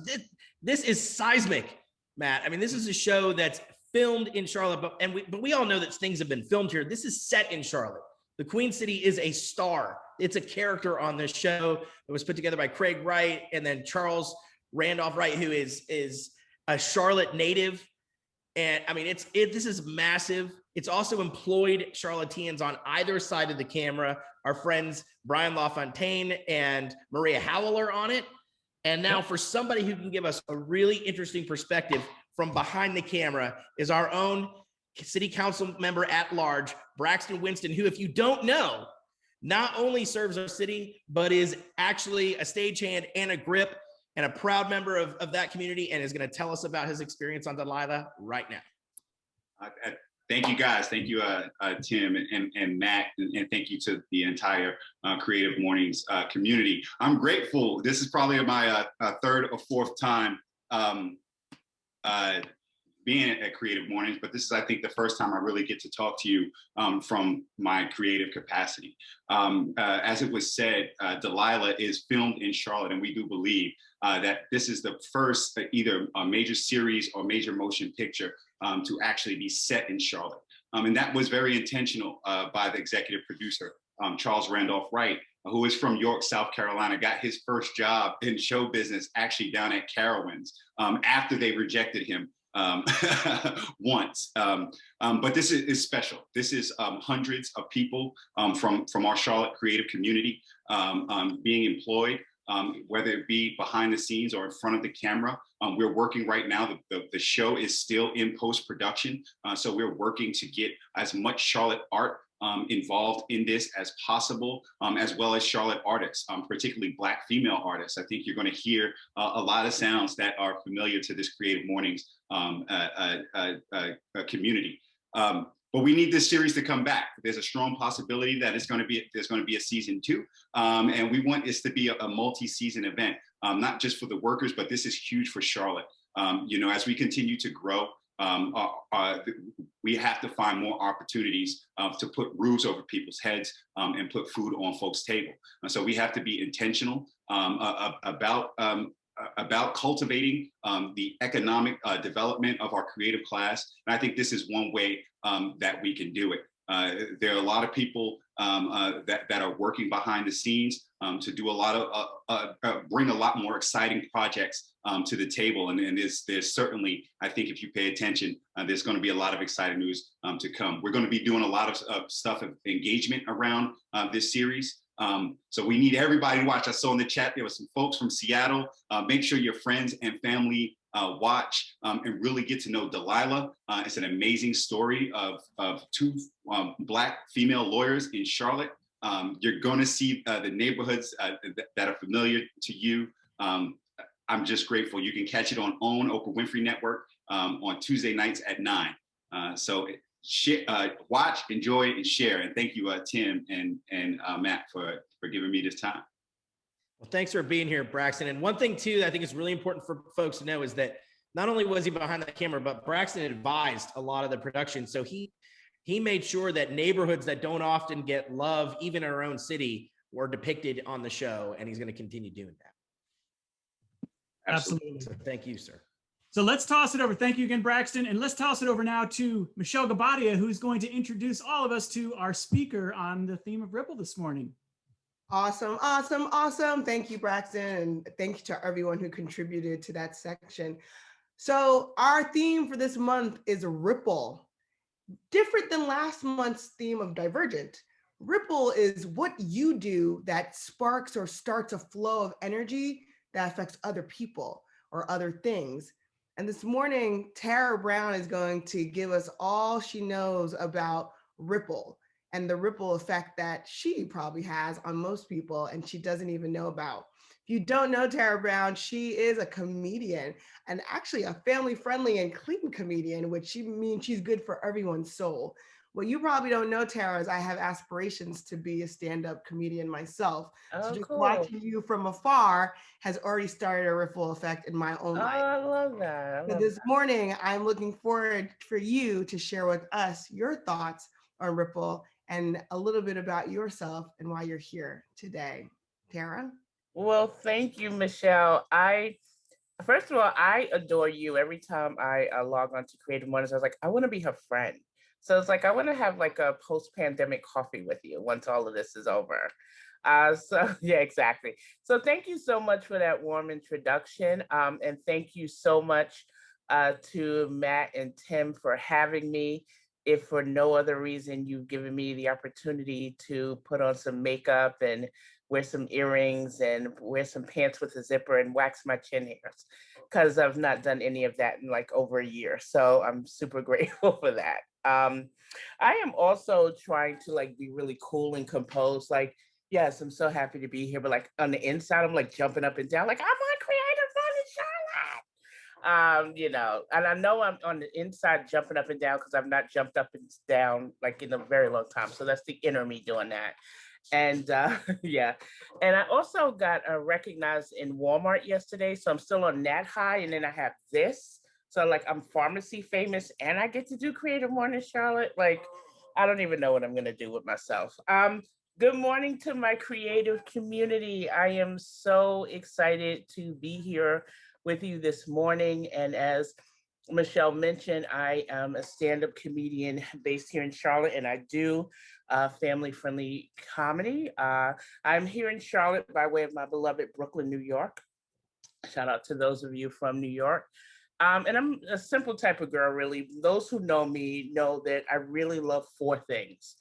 This is seismic, Matt. I mean, this is a show that's filmed in Charlotte, but we all know that things have been filmed here. This is set in Charlotte. The Queen City is a star. It's a character on this show that was put together by Craig Wright and then Charles Randolph Wright, who is a Charlotte native. And I mean, this is massive. It's also employed Charlotteans on either side of the camera. Our friends Brian LaFontaine and Maria Howell are on it. And now for somebody who can give us a really interesting perspective from behind the camera is our own city council member at large, Braxton Winston, who, if you don't know, not only serves our city, but is actually a stagehand and a grip and a proud member of that community, and is going to tell us about his experience on Delilah right now. Thank you, guys. Thank you, Tim and Matt, and thank you to the entire Creative Mornings community. I'm grateful. This is probably my third or fourth time being at Creative Mornings, but this is, I think, the first time I really get to talk to you from my creative capacity. As it was said, Delilah is filmed in Charlotte, and we do believe that this is the first either a major series or major motion picture to actually be set in Charlotte. And that was very intentional by the executive producer, Charles Randolph Wright, who is from York, South Carolina, got his first job in show business actually down at Carowinds after they rejected him once. But this is special. This is hundreds of people from our Charlotte creative community being employed, whether it be behind the scenes or in front of the camera. We're working right now. The show is still in post-production. So we're working to get as much Charlotte art involved in this as possible, as well as Charlotte artists, particularly Black female artists. I think you're going to hear a lot of sounds that are familiar to this Creative Mornings community. but we need this series to come back. There's a strong possibility that there's going to be a season 2, and we want this to be a multi-season event, not just for the workers, but this is huge for Charlotte. As we continue to grow, we have to find more opportunities to put roofs over people's heads and put food on folks' table. So we have to be intentional about cultivating the economic development of our creative class. And I think this is one way that we can do it. There are a lot of people that are working behind the scenes to do a lot of bring a lot more exciting projects to the table. And there's certainly, I think if you pay attention, there's going to be a lot of exciting news to come. We're going to be doing a lot of stuff of engagement around this series. So we need everybody to watch. I saw in the chat, there were some folks from Seattle. Make sure your friends and family watch and really get to know Delilah. It's an amazing story of 2 Black female lawyers in Charlotte. You're going to see the neighborhoods that are familiar to you. I'm just grateful. You can catch it on OWN, Oprah Winfrey Network, on Tuesday nights at 9. So watch, enjoy, and share. And thank you, Tim and Matt, for giving me this time. Well, thanks for being here, Braxton. And one thing too, I think is really important for folks to know is that not only was he behind the camera, but Braxton advised a lot of the production. So he made sure that neighborhoods that don't often get love, even in our own city, were depicted on the show. And he's going to continue doing that. Absolutely. So thank you, sir. So let's toss it over. Thank you again, Braxton. And let's toss it over now to Michelle Gabadia, who's going to introduce all of us to our speaker on the theme of Ripple this morning. Awesome, awesome, awesome. Thank you, Braxton. And thank you to everyone who contributed to that section. So our theme for this month is Ripple. Different than last month's theme of Divergent. Ripple is what you do that sparks or starts a flow of energy that affects other people or other things. And this morning, Tara Brown is going to give us all she knows about Ripple and the ripple effect that she probably has on most people and she doesn't even know about. If you don't know Tara Brown, she is a comedian and actually a family-friendly and clean comedian, which means she's good for everyone's soul. What you probably don't know, Tara, is I have aspirations to be a stand-up comedian myself. So just watching you from afar has already started a ripple effect in my own life. I love that. So this morning, I'm looking forward for you to share with us your thoughts on Ripple and a little bit about yourself and why you're here today. Tara? Well, thank you, Michelle. First of all, I adore you. Every time I log on to Creative Mornings, I was like, I want to be her friend. So it's like, I want to have like a post-pandemic coffee with you once all of this is over. So yeah, exactly. So thank you so much for that warm introduction. And thank you so much to Matt and Tim for having me. If for no other reason, you've given me the opportunity to put on some makeup and wear some earrings and wear some pants with a zipper and wax my chin hairs, because I've not done any of that in like over a year. So I'm super grateful for that. I am also trying to like be really cool and composed. Like, yes, I'm so happy to be here, but like on the inside, I'm like jumping up and down, like I'm on Creative Mornings Charlotte. And I know I'm on the inside jumping up and down because I've not jumped up and down like in a very long time. So that's the inner me doing that. And yeah, and I also got recognized in Walmart yesterday. So I'm still on that high. And then I have this. So like I'm pharmacy famous and I get to do Creative Mornings Charlotte. Like, I don't even know what I'm going to do with myself. Good morning to my creative community. I am so excited to be here with you this morning. And as Michelle mentioned, I am a stand-up comedian based here in Charlotte, and I do family-friendly comedy. I'm here in Charlotte by way of my beloved Brooklyn, New York. Shout out to those of you from New York. And I'm a simple type of girl, really. Those who know me know that I really love 4 things.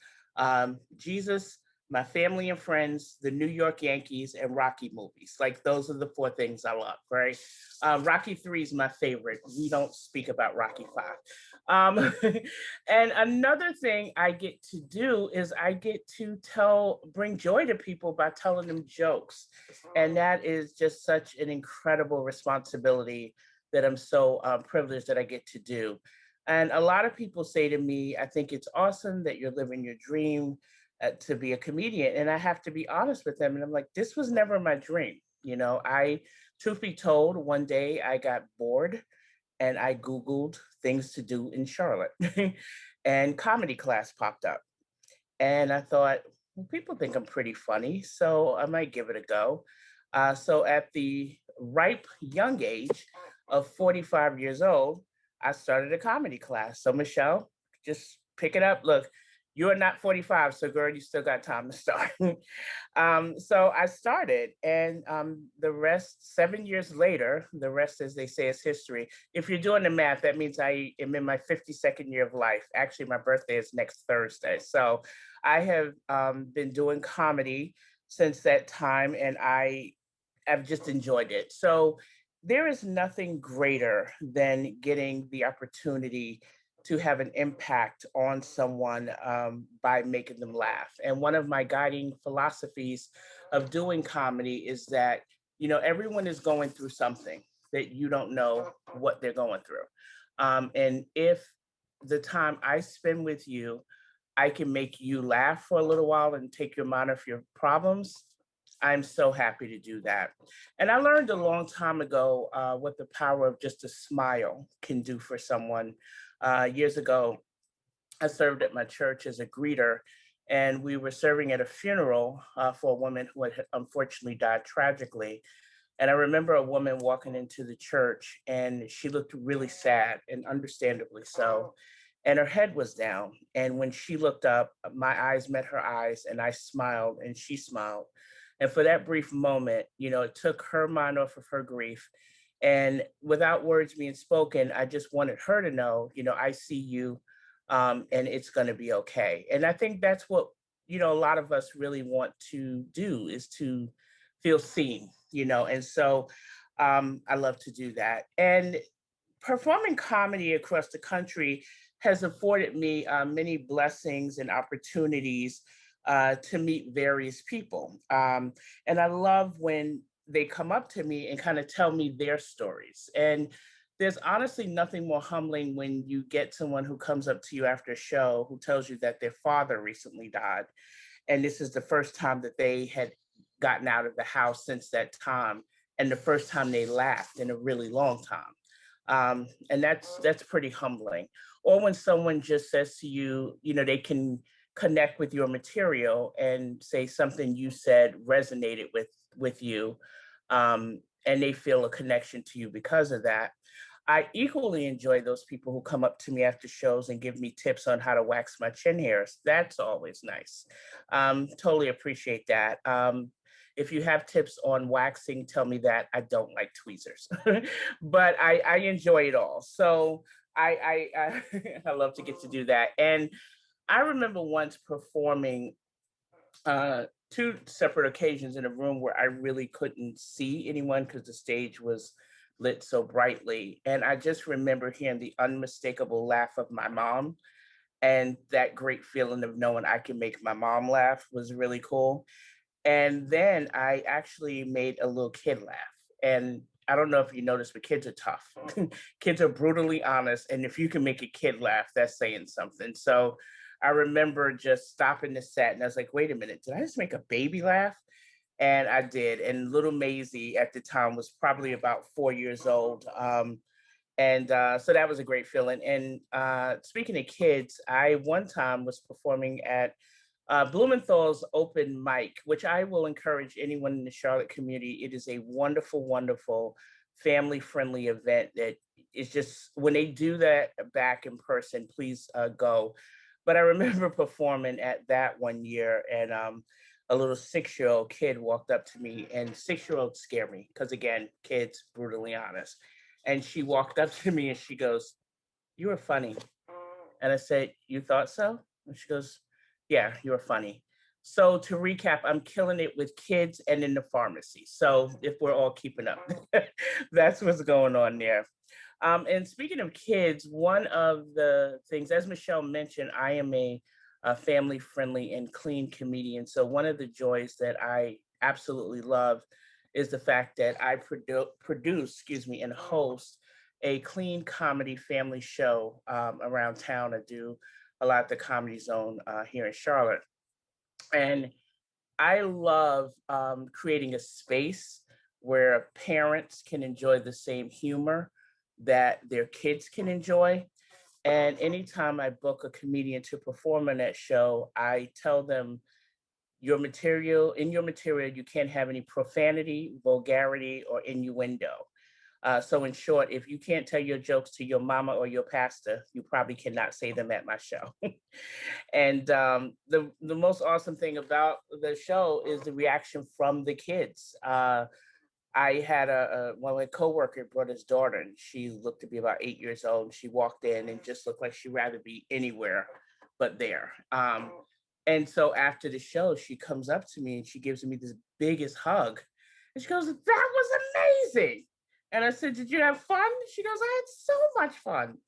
Jesus, my family and friends, the New York Yankees, and Rocky movies. Like, those are the 4 things I love, right? Rocky 3 is my favorite. We don't speak about Rocky 5. And another thing I get to do is I get to bring joy to people by telling them jokes. And that is just such an incredible responsibility that I'm so privileged that I get to do. And a lot of people say to me, I think it's awesome that you're living your dream to be a comedian. And I have to be honest with them. And I'm like, this was never my dream. You know, truth be told, one day I got bored and I Googled things to do in Charlotte and comedy class popped up. And I thought, well, people think I'm pretty funny, so I might give it a go. So at the ripe young age of 45 years old, I started a comedy class. So Michelle, just pick it up. Look, you are not 45, so girl, you still got time to start. So I started, and the rest, 7 years later, the rest, as they say, is history. If you're doing the math, that means I am in my 52nd year of life. Actually, my birthday is next Thursday. So I have been doing comedy since that time, and I've just enjoyed it. So there is nothing greater than getting the opportunity to have an impact on someone by making them laugh. And one of my guiding philosophies of doing comedy is that, you know, everyone is going through something that you don't know what they're going through. And if the time I spend with you, I can make you laugh for a little while and take your mind off your problems, I'm so happy to do that. And I learned a long time ago what the power of just a smile can do for someone. Years ago, I served at my church as a greeter, and we were serving at a funeral for a woman who had unfortunately died tragically. And I remember a woman walking into the church, and she looked really sad, and understandably so. And her head was down. And when she looked up, my eyes met her eyes, and I smiled, and she smiled. And for that brief moment, you know, it took her mind off of her grief. And without words being spoken, I just wanted her to know, you know, I see you, and it's going to be okay. And I think that's what, you know, a lot of us really want to do, is to feel seen, you know. And so I love to do that. And performing comedy across the country has afforded me many blessings and opportunities to meet various people. And I love when they come up to me and kind of tell me their stories. And there's honestly nothing more humbling when you get someone who comes up to you after a show who tells you that their father recently died. And this is the first time that they had gotten out of the house since that time, and the first time they laughed in a really long time. And that's pretty humbling. Or when someone just says to you, you know, they can connect with your material and say something you said resonated with you, and they feel a connection to you because of that. I equally enjoy those people who come up to me after shows and give me tips on how to wax my chin hairs. That's always nice. Totally appreciate that. If you have tips on waxing, tell me that. I don't like tweezers, but I enjoy it all. So I love to get to do that. And I remember once performing two separate occasions in a room where I really couldn't see anyone because the stage was lit so brightly. And I just remember hearing the unmistakable laugh of my mom. And that great feeling of knowing I can make my mom laugh was really cool. And then I actually made a little kid laugh. And I don't know if you noticed, but kids are tough. Kids are brutally honest. And if you can make a kid laugh, that's saying something. So I remember just stopping the set and I was like, wait a minute, did I just make a baby laugh? And I did. And little Maisie at the time was probably about 4 years old. And so that was a great feeling. And speaking of kids, I one time was performing at Blumenthal's open mic, which I will encourage anyone in the Charlotte community. It is a wonderful, wonderful family-friendly event that is just, when they do that back in person, please go. But I remember performing at that one year, and a little 6-year-old kid walked up to me, and 6-year-olds scare me because, again, kids, brutally honest. And she walked up to me and she goes, "You were funny." And I said, "You thought so?" And she goes, "Yeah, you're funny." So to recap, I'm killing it with kids and in the pharmacy. So if we're all keeping up, that's what's going on there. And speaking of kids, one of the things, as Michelle mentioned, I am a family-friendly and clean comedian. So one of the joys that I absolutely love is the fact that I produce, and host a clean comedy family show around town. I do a lot at the Comedy Zone here in Charlotte. And I love creating a space where parents can enjoy the same humor that their kids can enjoy. And anytime I book a comedian to perform on that show, I tell them in your material, you can't have any profanity, vulgarity, or innuendo. So in short, if you can't tell your jokes to your mama or your pastor, you probably cannot say them at my show. And the most awesome thing about the show is the reaction from the kids. I had one of my coworker brought his daughter, and she looked to be about 8 years old. And she walked in and just looked like she'd rather be anywhere but there. And so after the show, she comes up to me and she gives me this biggest hug. And she goes, "That was amazing." And I said, "Did you have fun?" She goes, "I had so much fun."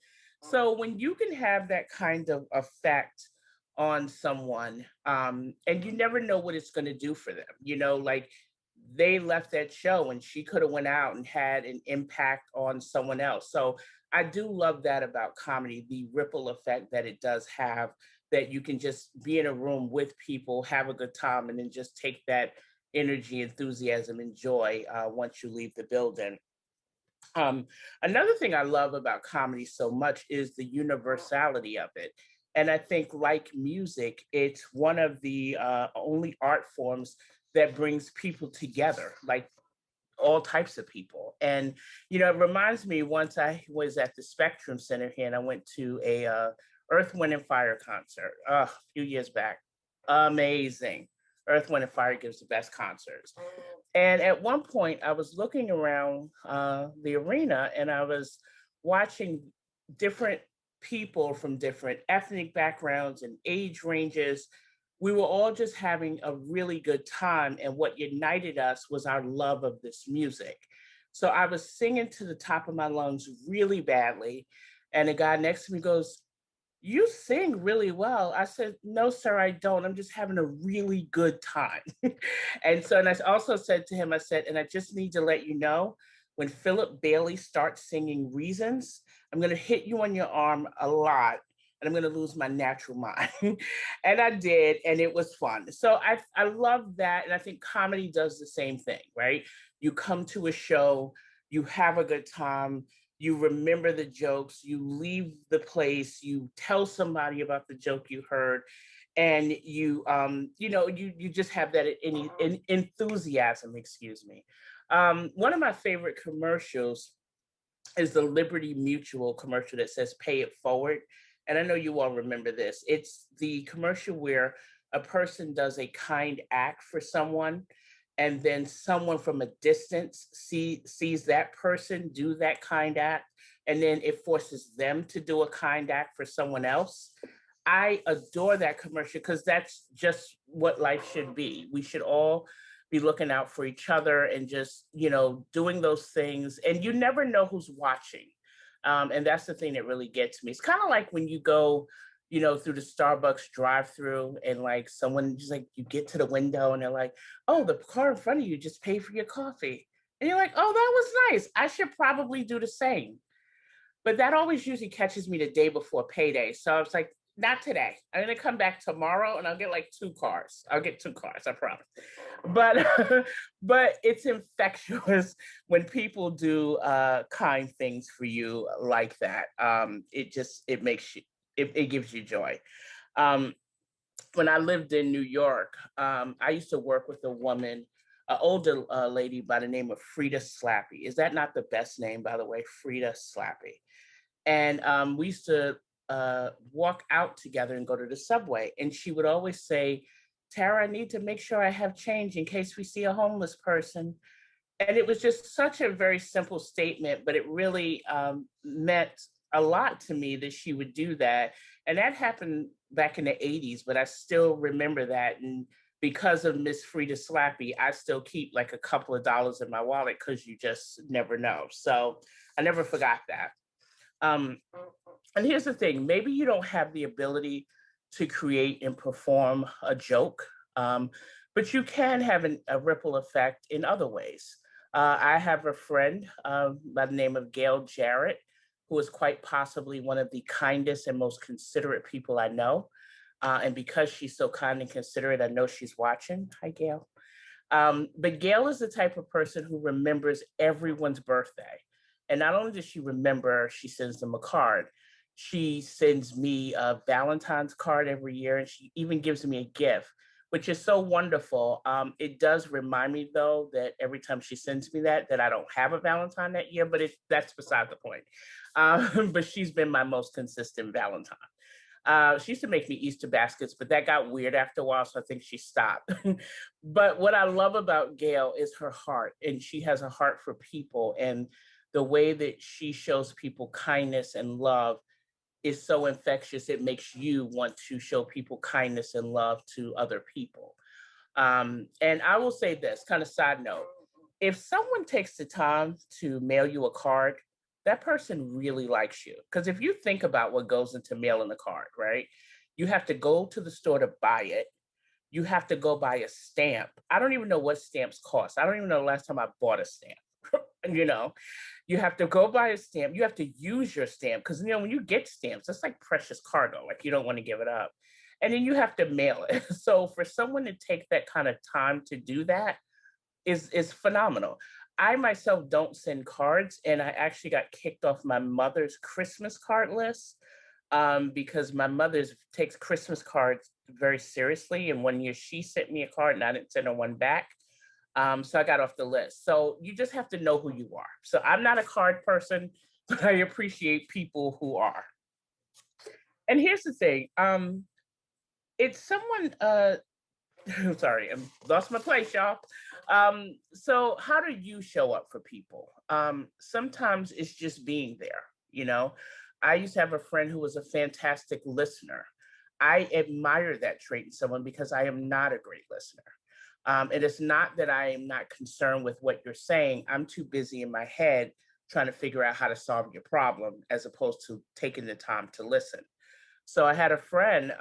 So when you can have that kind of effect on someone, and you never know what it's going to do for them, like they left that show and she could have went out and had an impact on someone else. So I do love that about comedy, the ripple effect that it does have, that you can just be in a room with people, have a good time, and then just take that energy, enthusiasm, and joy once you leave the building. Another thing I love about comedy so much is the universality of it. And I think, like music, it's one of the only art forms that brings people together, like all types of people. And, it reminds me, once I was at the Spectrum Center here and I went to a Earth, Wind and Fire concert a few years back. Amazing. Earth, Wind and Fire gives the best concerts. And at one point I was looking around the arena and I was watching different people from different ethnic backgrounds and age ranges. We were all just having a really good time. And what united us was our love of this music. So I was singing to the top of my lungs really badly. And the guy next to me goes, "You sing really well." I said, "No, sir, I don't. I'm just having a really good time." And I also said to him, I said, "And I just need to let you know, when Philip Bailey starts singing Reasons, I'm going to hit you on your arm a lot and I'm going to lose my natural mind." And I did, and it was fun. So I love that. And I think comedy does the same thing, right? You come to a show, you have a good time, you remember the jokes, you leave the place, you tell somebody about the joke you heard, and you just have that enthusiasm, excuse me. One of my favorite commercials is the Liberty Mutual commercial that says "Pay it forward." And I know you all remember this. It's the commercial where a person does a kind act for someone, and then someone from a distance sees that person do that kind act, and then it forces them to do a kind act for someone else. I adore that commercial because that's just what life should be. We should all be looking out for each other and just, doing those things. And you never know who's watching. And that's the thing that really gets me. It's kind of like when you go, through the Starbucks drive-through and like someone just like, you get to the window and they're like, "Oh, the car in front of you just paid for your coffee." And you're like, "Oh, that was nice. I should probably do the same." But that always usually catches me the day before payday. So I was like, "Not today. I'm going to come back tomorrow and I'll get like 2 cars. I'll get 2 cars, I promise." But but it's infectious when people do kind things for you like that. It makes you, it gives you joy. When I lived in New York, I used to work with a woman, an older lady by the name of Frida Slappy. Is that not the best name, by the way? Frida Slappy. And we used to walk out together and go to the subway. And she would always say, "Tara, I need to make sure I have change in case we see a homeless person." And it was just such a very simple statement, but it really meant a lot to me that she would do that. And that happened back in the 80s, but I still remember that. And because of Miss Frida Slappy, I still keep like a couple of dollars in my wallet because you just never know. So I never forgot that. And here's the thing, maybe you don't have the ability to create and perform a joke, but you can have a ripple effect in other ways. I have a friend by the name of Gail Jarrett, who is quite possibly one of the kindest and most considerate people I know. And because she's so kind and considerate, I know she's watching. Hi, Gail. But Gail is the type of person who remembers everyone's birthday. And not only does she remember, she sends them a card. She sends me a Valentine's card every year, and she even gives me a gift, which is so wonderful. It does remind me, though, that every time she sends me that I don't have a Valentine that year, but that's beside the point. But she's been my most consistent Valentine. She used to make me Easter baskets, but that got weird after a while, so I think she stopped. But what I love about Gail is her heart, and she has a heart for people, and the way that she shows people kindness and love is so infectious. It makes you want to show people kindness and love to other people. And I will say this, kind of side note, if someone takes the time to mail you a card, that person really likes you. Because if you think about what goes into mailing a card, right? You have to go to the store to buy it. You have to go buy a stamp. I don't even know what stamps cost. I don't even know the last time I bought a stamp. You know, you have to go buy a stamp. You have to use your stamp because, you know, when you get stamps, it's like precious cargo. Like you don't want to give it up. And then you have to mail it. So for someone to take that kind of time to do that is phenomenal. I myself don't send cards, and I actually got kicked off my mother's Christmas card list because my mother takes Christmas cards very seriously. And one year she sent me a card and I didn't send her one back. So I got off the list. So you just have to know who you are. So I'm not a card person, but I appreciate people who are. And here's the thing. It's someone, sorry, I lost my place, y'all. So how do you show up for people? Sometimes it's just being there, you know? I used to have a friend who was a fantastic listener. I admire that trait in someone because I am not a great listener. And it's not that I am not concerned with what you're saying. I'm too busy in my head trying to figure out how to solve your problem as opposed to taking the time to listen. So I had a friend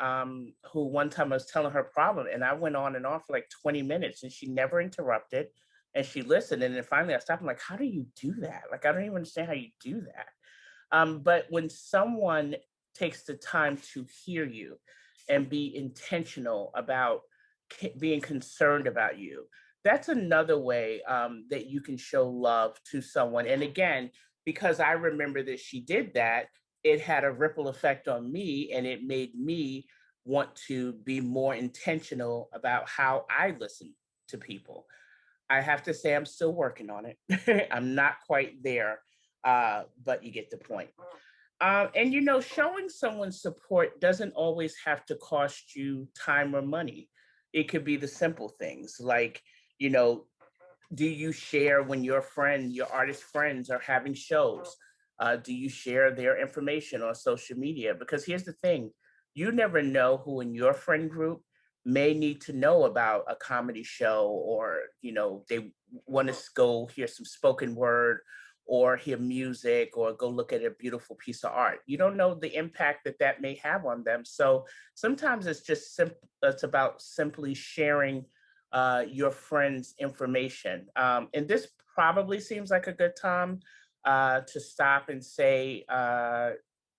who one time I was telling her problem, and I went on and on for like 20 minutes and she never interrupted and she listened. And then finally I stopped. I'm like, how do you do that? Like, I don't even understand how you do that. But when someone takes the time to hear you and be intentional about being concerned about you, that's another way that you can show love to someone. And again, because I remember that she did that, it had a ripple effect on me, and it made me want to be more intentional about how I listen to people. I have to say I'm still working on it. I'm not quite there, but you get the point. And you know, showing someone support doesn't always have to cost you time or money. It could be the simple things like, you know, do you share when your artist friends are having shows? Do you share their information on social media? Because here's the thing, you never know who in your friend group may need to know about a comedy show, or, you know, they want to go hear some spoken word or hear music or go look at a beautiful piece of art. You don't know the impact that that may have on them. So sometimes it's just it's about simply sharing your friend's information. And this probably seems like a good time to stop and say,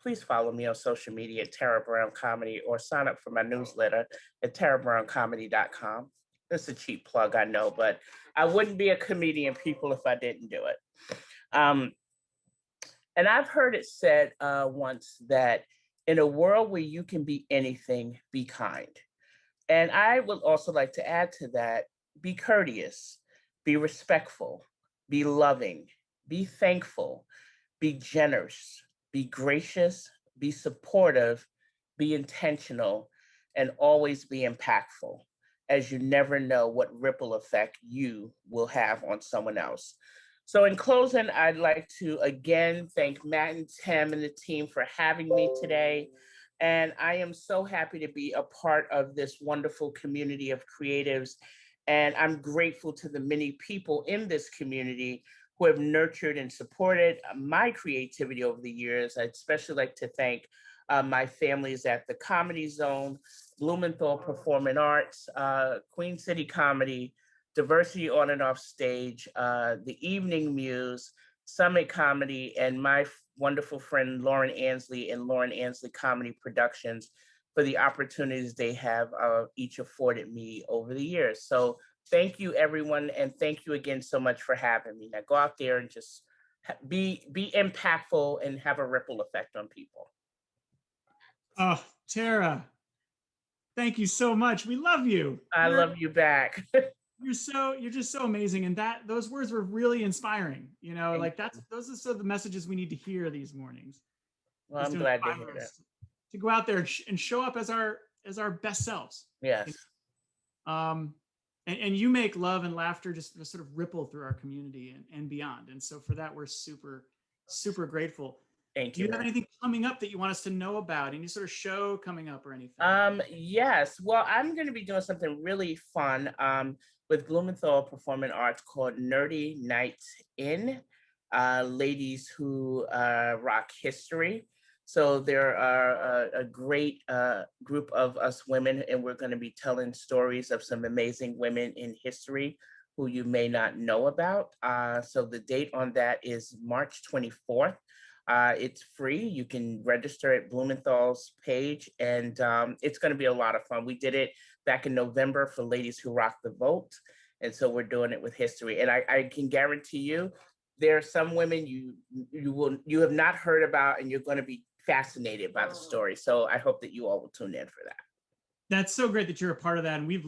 please follow me on social media at Tara Brown Comedy, or sign up for my newsletter at tarabrown.comedy.com. It's a cheap plug, I know, but I wouldn't be a comedian, people, if I didn't do it. And I've heard it said once that in a world where you can be anything, be kind. And I would also like to add to that, be courteous, be respectful, be loving, be thankful, be generous, be gracious, be supportive, be intentional, and always be impactful, as you never know what ripple effect you will have on someone else. So in closing, I'd like to again thank Matt and Tim and the team for having me today. And I am so happy to be a part of this wonderful community of creatives. And I'm grateful to the many people in this community who have nurtured and supported my creativity over the years. I'd especially like to thank my families at the Comedy Zone, Blumenthal Performing Arts, Queen City Comedy, Diversity on and Off Stage, the Evening Muse, Summit Comedy, and my wonderful friend Lauren Ansley and Lauren Ansley Comedy Productions for the opportunities they have each afforded me over the years. So thank you, everyone, and thank you again so much for having me. Now go out there and just be impactful and have a ripple effect on people. Oh, Tara, thank you so much. We love you. I love you back. You're just so amazing, and those words were really inspiring. You know, like those are sort of the messages we need to hear these mornings. Well, I'm glad to hear that. To go out there and show up as our best selves. Yes. And you make love and laughter just sort of ripple through our community and beyond. And so for that, we're super, super grateful. Thank Do you. you have anything coming up that you want us to know about? Any sort of show coming up or anything? Yes. Well, I'm going to be doing something really fun with Blumenthal Performing Arts called Nerdy Nights In, Ladies Who Rock History. So there are a great group of us women, and we're going to be telling stories of some amazing women in history who you may not know about. So the date on that is March 24th. It's free. You can register at Blumenthal's page, and it's going to be a lot of fun. We did it back in November for Ladies Who Rock the Vote, and so we're doing it with history. And I can guarantee you, there are some women you have not heard about, and you're going to be fascinated by the story. So I hope that you all will tune in for that. That's so great that you're a part of that. And we've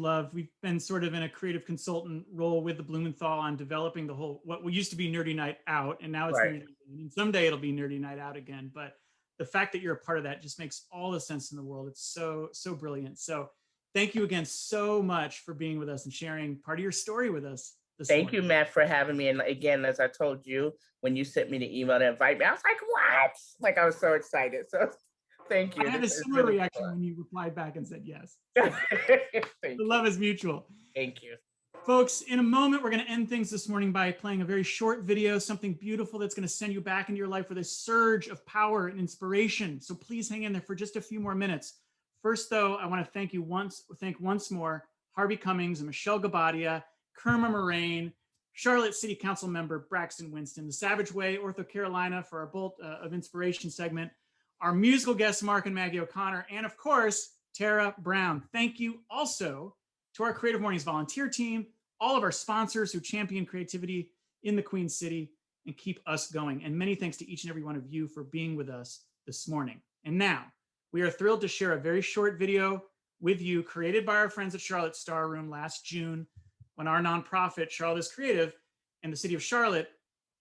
been sort of in a creative consultant role with the Blumenthal on developing the whole, what used to be Nerdy Night Out, and now it's Right. Nerdy Night In. And someday it'll be Nerdy Night Out again. But the fact that you're a part of that just makes all the sense in the world. It's so, so brilliant. So thank you again so much for being with us and sharing part of your story with us. Thank you, Matt, for having me. And again, as I told you, when you sent me the email to invite me, I was like, what? Like, I was so excited. So thank you. I had a similar reaction when you replied back and said yes. The love is mutual. Thank you. Folks, in a moment, we're going to end things this morning by playing a very short video, something beautiful that's going to send you back into your life with a surge of power and inspiration. So please hang in there for just a few more minutes. First, though, I want to thank once more Harvey Cummings and Michelle Gabadia, Kerma Moraine, Charlotte City Council member Braxton Winston, the Savage Way, Ortho Carolina for our Bolt of Inspiration segment, our musical guests, Mark and Maggie O'Connor, and of course, Tara Brown. Thank you also to our Creative Mornings volunteer team, all of our sponsors who champion creativity in the Queen City and keep us going. And many thanks to each and every one of you for being with us this morning. And now, we are thrilled to share a very short video with you created by our friends at Charlotte Star Room last June, when our nonprofit, Charlotte is Creative, and the city of Charlotte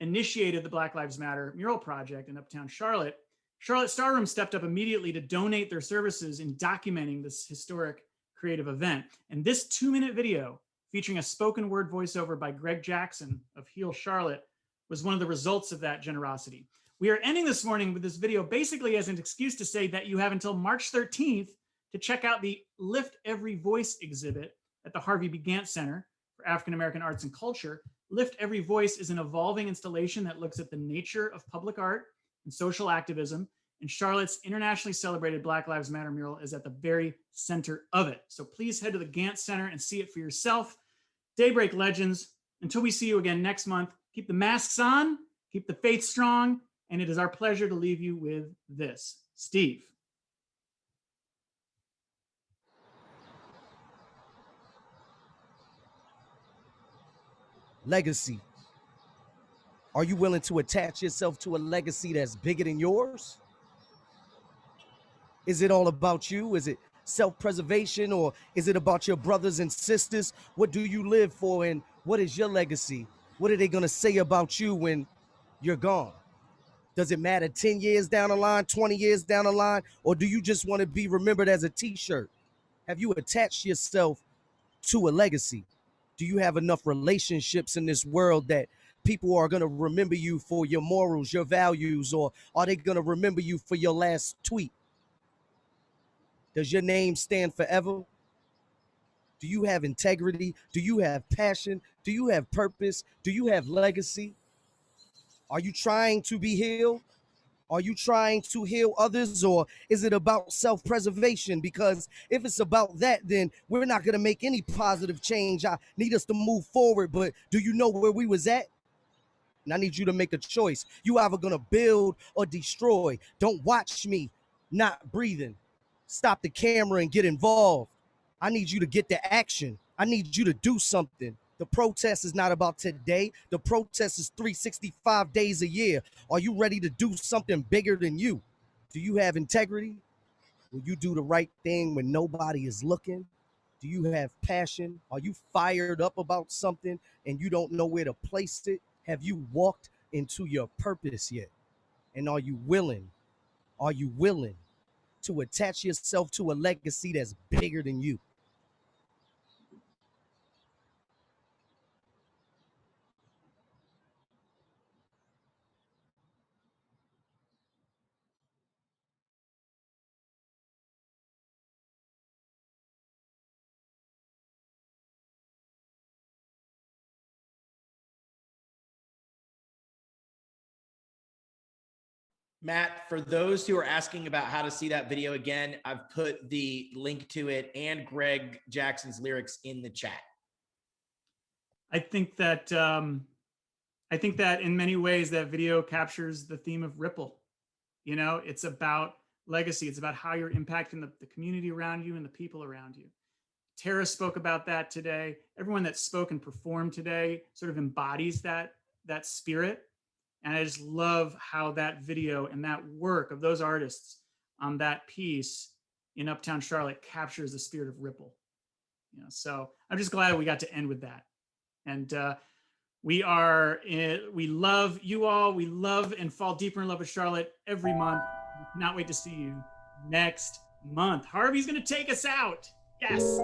initiated the Black Lives Matter mural project in Uptown Charlotte. Charlotte Star Room stepped up immediately to donate their services in documenting this historic creative event. And this 2-minute video, featuring a spoken word voiceover by Greg Jackson of Heal Charlotte, was one of the results of that generosity. We are ending this morning with this video basically as an excuse to say that you have until March 13th to check out the Lift Every Voice exhibit at the Harvey B. Gantt Center for African American Arts and Culture. Lift Every Voice is an evolving installation that looks at the nature of public art and social activism, and Charlotte's internationally celebrated Black Lives Matter mural is at the very center of it. So please head to the Gantt Center and see it for yourself. Daybreak Legends, until we see you again next month, keep the masks on, keep the faith strong, and it is our pleasure to leave you with this. Steve. Legacy. Are you willing to attach yourself to a legacy that's bigger than yours? Is it all about you? Is it self-preservation, or is it about your brothers and sisters? What do you live for, and what is your legacy? What are they gonna say about you when you're gone? Does it matter 10 years down the line, 20 years down the line, or do you just want to be remembered as a t-shirt? Have you attached yourself to a legacy? Do you have enough relationships in this world that people are going to remember you for your morals, your values, or are they going to remember you for your last tweet? Does your name stand forever? Do you have integrity? Do you have passion? Do you have purpose? Do you have legacy? Are you trying to be healed? Are you trying to heal others, or is it about self-preservation? Because if it's about that, then we're not going to make any positive change. I need us to move forward, but do you know where we was at? And I need you to make a choice. You either going to build or destroy. Don't watch me not breathing. Stop the camera and get involved. I need you to get to action. I need you to do something. The protest is not about today. The protest is 365 days a year. Are you ready to do something bigger than you? Do you have integrity? Will you do the right thing when nobody is looking? Do you have passion? Are you fired up about something and you don't know where to place it? Have you walked into your purpose yet? And are you willing? Are you willing to attach yourself to a legacy that's bigger than you? Matt, for those who are asking about how to see that video again, I've put the link to it and Greg Jackson's lyrics in the chat. I think that in many ways that video captures the theme of ripple. You know, it's about legacy. It's about how you're impacting the community around you and the people around you. Tara spoke about that today. Everyone that spoke and performed today sort of embodies that spirit. And I just love how that video and that work of those artists on that piece in Uptown Charlotte captures the spirit of ripple. You know, so I'm just glad we got to end with that. And we love you all. We love and fall deeper in love with Charlotte every month. We cannot wait to see you next month. Harvey's going to take us out. Yes.